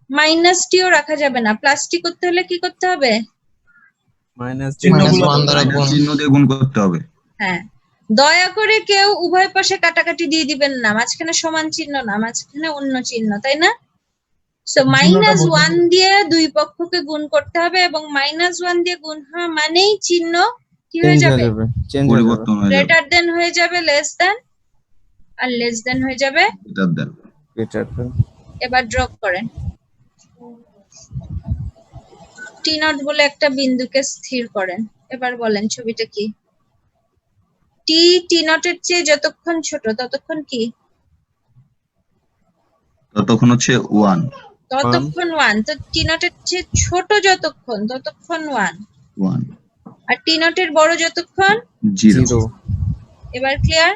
মাইনাস টিও রাখা যাবে না, প্লাস টি করতে হলে কি করতে হবে? -1 দ্বারা গুণ। চিহ্ন দিয়ে গুণ করতে হবে। হ্যাঁ, দয়া করে কেউ উভয় পাশে কাটাকাটি দিয়ে দিবেন না, মাঝখানে সমান চিহ্ন না, মাঝখানে অন্য চিহ্ন, তাই না? সো -1 দিয়ে দুই পক্ষকে গুণ করতে হবে, এবং -1 দিয়ে গুণ হওয়া মানেই চিহ্ন কি হয়ে যাবে? পরিবর্তন হয়ে যাবে, গ্রেটার দেন হয়ে যাবে লেস দেন, আর লেস দেন হয়ে যাবে গ্রেটার দেন। এবার ড্রপ করেন। টি নট বলে একটা বিন্দুকে স্থির করেন। এবার বলেন ছবিটা কি? টি টি নটের চেয়ে যতক্ষণ ছোট ততক্ষণ কি? ততক্ষণ হচ্ছে 1, ততক্ষণ 1। তো টি নটের চেয়ে ছোট যতক্ষণ ততক্ষণ 1, আর টি নটের বড় যতক্ষণ 0। এবার ক্লিয়ার?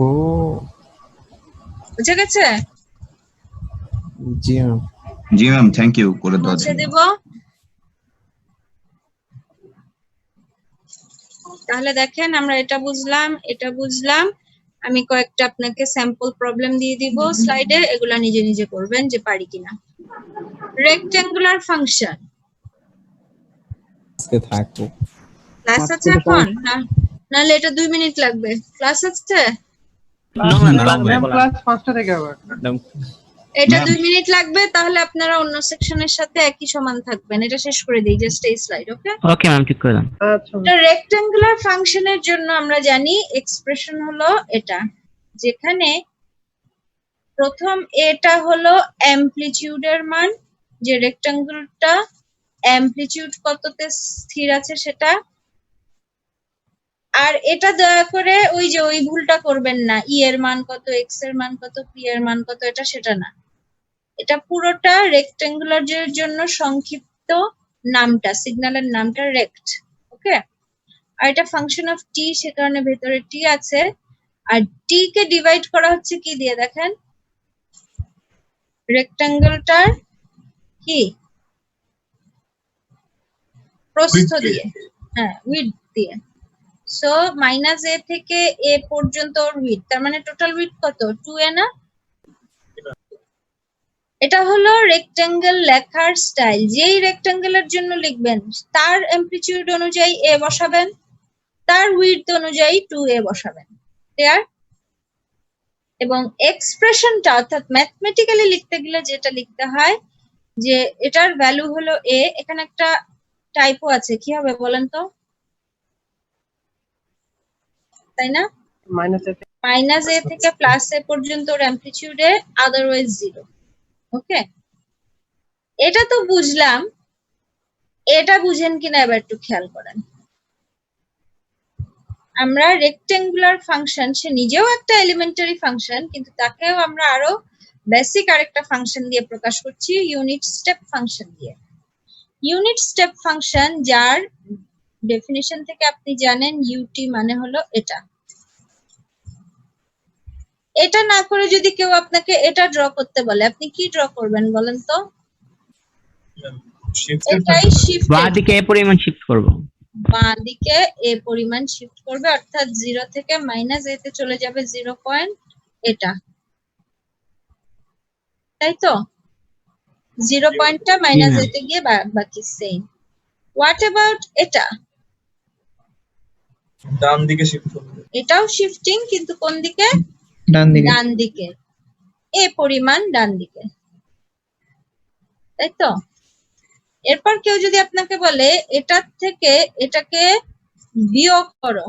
ও বুঝে গেছে? জি ম্যাম। জি ম্যাম, থ্যাংক ইউ করে দেওয়ার মুছে জন্য। দেব। তাহলে দেখেন আমরা এটা বুঝলাম, এটা বুঝলাম। আমি কয়েকটা আপনাকে স্যাম্পল প্রবলেম দিয়ে দিব স্লাইডে, এগুলা নিজে নিজে করবেন যে পারি কিনা। রেক্টেঙ্গুলার ফাংশন আজকে থাকবো। ক্লাস আছে এখন? না নাহলে এটা 2 মিনিট লাগবে। ক্লাস আছে? ক্লাস 5টা থেকে আবার এটা 2 মিনিট লাগবে, তাহলে আপনারা অন্য সেকশনের সাথে একই সমান থাকবেন। এটা শেষ করে দেই, জাস্ট এই স্লাইড, ওকে? ওকে ম্যাম, ঠিক করে দাও। তো রেক্টেঙ্গুলার ফাংশনের জন্য আমরা জানি এক্সপ্রেশন হলো এটা, যেখানে প্রথম এটা হলো অ্যামপ্লিটিউডের মান, যে রেক্টেঙ্গুলটা অ্যামপ্লিটিউড কততে স্থির আছে সেটা। আর এটা দয়া করে ওই যে ওই ভুলটা করবেন না, ই এর মান কত, এক্স এর মান কত, পি এর মান কত, এটা সেটা না। এটা পুরোটা রেক্টেঙ্গুলার এর জন্য সংক্ষিপ্ত নামটা, সিগন্যালের নামটা রেক্ট, ওকে? আর এটা ফাংশন অফ টি, সে কারণে ভেতরে টি আছে। আর টি কে ডিভাইড করা হচ্ছে কি দিয়ে দেখেন? রেক্টেঙ্গলটার কি প্রস্থ দিয়ে, হ্যাঁ উইডথ দিয়ে। সো মাইনাস এ থেকে এ পর্যন্ত ওর উইডথ, তার মানে টোটাল উইডথ কত 2a না? এটা হলো রেক্টেঙ্গেল লেখার স্টাইল। যেই রেক্টেঙ্গেলের জন্য লিখবেন তার অ্যামপ্লিটিউড অনুযায়ী a বসাবেন, তার উইডথ অনুযায়ী 2a বসাবেন। ক্লিয়ার? এবং এক্সপ্রেশনটা অর্থাৎ ম্যাথমেটিক্যালি লিখতে গেলে যেটা লিখতে হয় যে এটার ভ্যালু হলো a, এখানে একটা টাইপও আছে, কি হবে বলেন তো? তাই না? মাইনাস a থেকে প্লাস a পর্যন্ত ওর অ্যামপ্লিটিউড এ, আদারওয়াইজ 0। ওকে, এটা তো বুঝলাম। এটা বুঝেন কিনা এবার একটু খেয়াল করেন। আমরা রেক্টেঙ্গুলার ফাংশন, সে নিজেও একটা এলিমেন্টারি ফাংশন, কিন্তু তাকেও আমরা আরো বেসিক আরেকটা ফাংশন দিয়ে প্রকাশ করছি, ইউনিট স্টেপ ফাংশন দিয়ে। ইউনিট স্টেপ ফাংশন যার ডেফিনিশন থেকে আপনি জানেন ইউটি মানে হলো এটা। এটা না করে যদি কেউ আপনাকে এটা ড্র করতে বলে, আপনি কি ড্র করবেন বলেন তো? এটাই শিফট, বাঁ দিকে এ পরিমাণ শিফট করব, বাঁ দিকে এ পরিমাণ শিফট করবে, অর্থাৎ 0 থেকে মাইনাস এ তে চলে যাবে 0 পয়েন্ট এটা, তাই তো? 0 পয়েন্টটা মাইনাস এ তে গিয়ে বাকি সেম। হোয়াট অ্যাবাউট এটা? ডান দিকে শিফট করবে। এটাও শিফটিং, কিন্তু কোন দিকে? ডান দিকে। ডান দিকে, এ পরিমাণ ডান দিকে, তাই তো? এরপর কেউ যদি আপনাকে বলে এটার থেকে এটাকে বিয়োগ করো,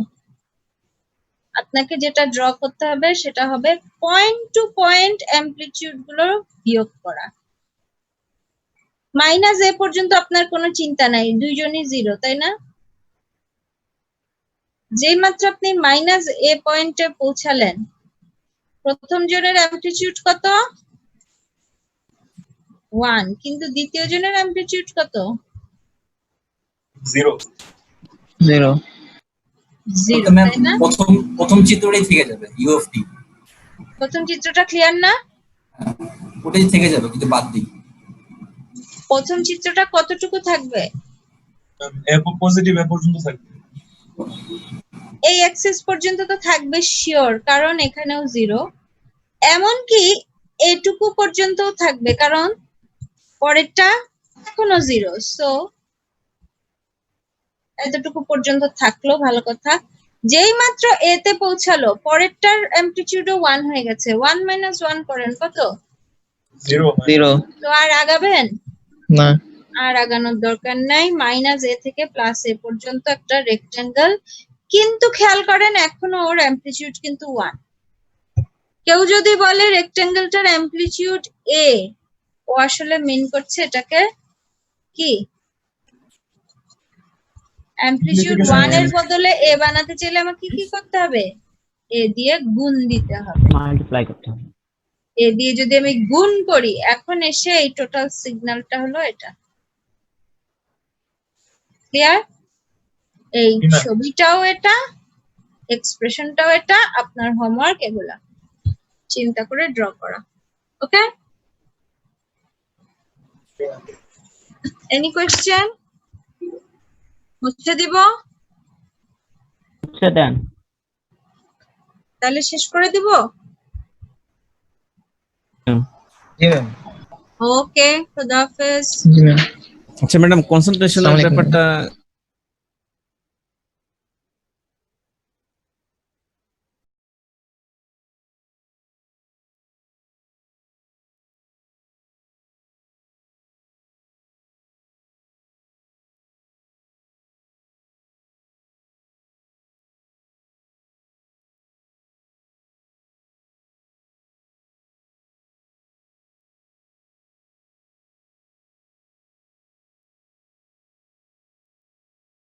আপনাকে যেটা ড্র করতে হবে সেটা হবে পয়েন্ট টু পয়েন্ট অ্যামপ্লিটিউড গুলো বিয়োগ করা। মাইনাস এ পর্যন্ত আপনার কোনো চিন্তা নাই, দুইজনই 0, তাই না? যেই মাত্র আপনি মাইনাস এ পয়েন্টে পৌঁছালেন, প্রথম জনের অ্যামপ্লিটিউড কত? 1, কিন্তু দ্বিতীয় জনের অ্যামপ্লিটিউড কত? 0। 0। তাই না? প্রথম চিত্রটাই থেকে যাবে, ইউ অফ টি। প্রথম চিত্রটা ক্লিয়ার না? ওটাই থেকে যাবে, কিন্তু বাদ দিই। প্রথম চিত্রটা কতটুকু থাকবে? এ পজিটিভ এ পর্যন্ত থাকবে। এই অ্যাক্সিস পর্যন্ত তো থাকবে শিওর, কারণ এখানেও 0। এমনকি এইটুকু পর্যন্তও থাকবে, কারণ পরেরটা এখনো 0। সো এতটুকু পর্যন্ত থাকলো, ভালো কথা। যেই মাত্র এ তে পৌঁছালো, পরেরটার অ্যামপ্লিটিউডও 1 হয়ে গেছে। 1 মাইনাস 1 করেন কত? 0। তো আর আগাবেন না, আর আগানোর দরকার নাই। মাইনাস এ থেকে প্লাস এ পর্যন্ত একটা রেক্টেঙ্গেল, কিন্তু খেয়াল করেন এখনো ওর অ্যামপ্লিটিউড কিন্তু 1। কেউ যদি বলে রেক্টেঙ্গেলটার অ্যামপ্লিটিউড এ, ও আসলে মিন করছে এটাকে কি? অ্যামপ্লিটিউড 1 এর বদলে এ বানাতে চাইলে আমাকে কি করতে হবে? এ দিয়ে গুণ দিতে হবে, মাল্টিপ্লাই করতে হবে। এ দিয়ে যদি আমি গুণ করি, এখন এসে এই টোটাল সিগন্যালটা হলো এটা। ক্লিয়ার? এই ছবিটাও এটা, এক্সপ্রেশনটাও এটা। আপনার হোমওয়ার্ক এগুলা চিন্তা করে ড্র করা। ওকে, এনি কোয়েশ্চেন? মুছে দিব? আচ্ছা দেন, তাহলে শেষ করে দিব? জি ম্যাম। ওকে, খুদা হাফেজ। জি ম্যাম। আচ্ছা ম্যাডাম, কনসেন্ট্রেশনের আসসালামু আলাইকুম। ব্যাপারটা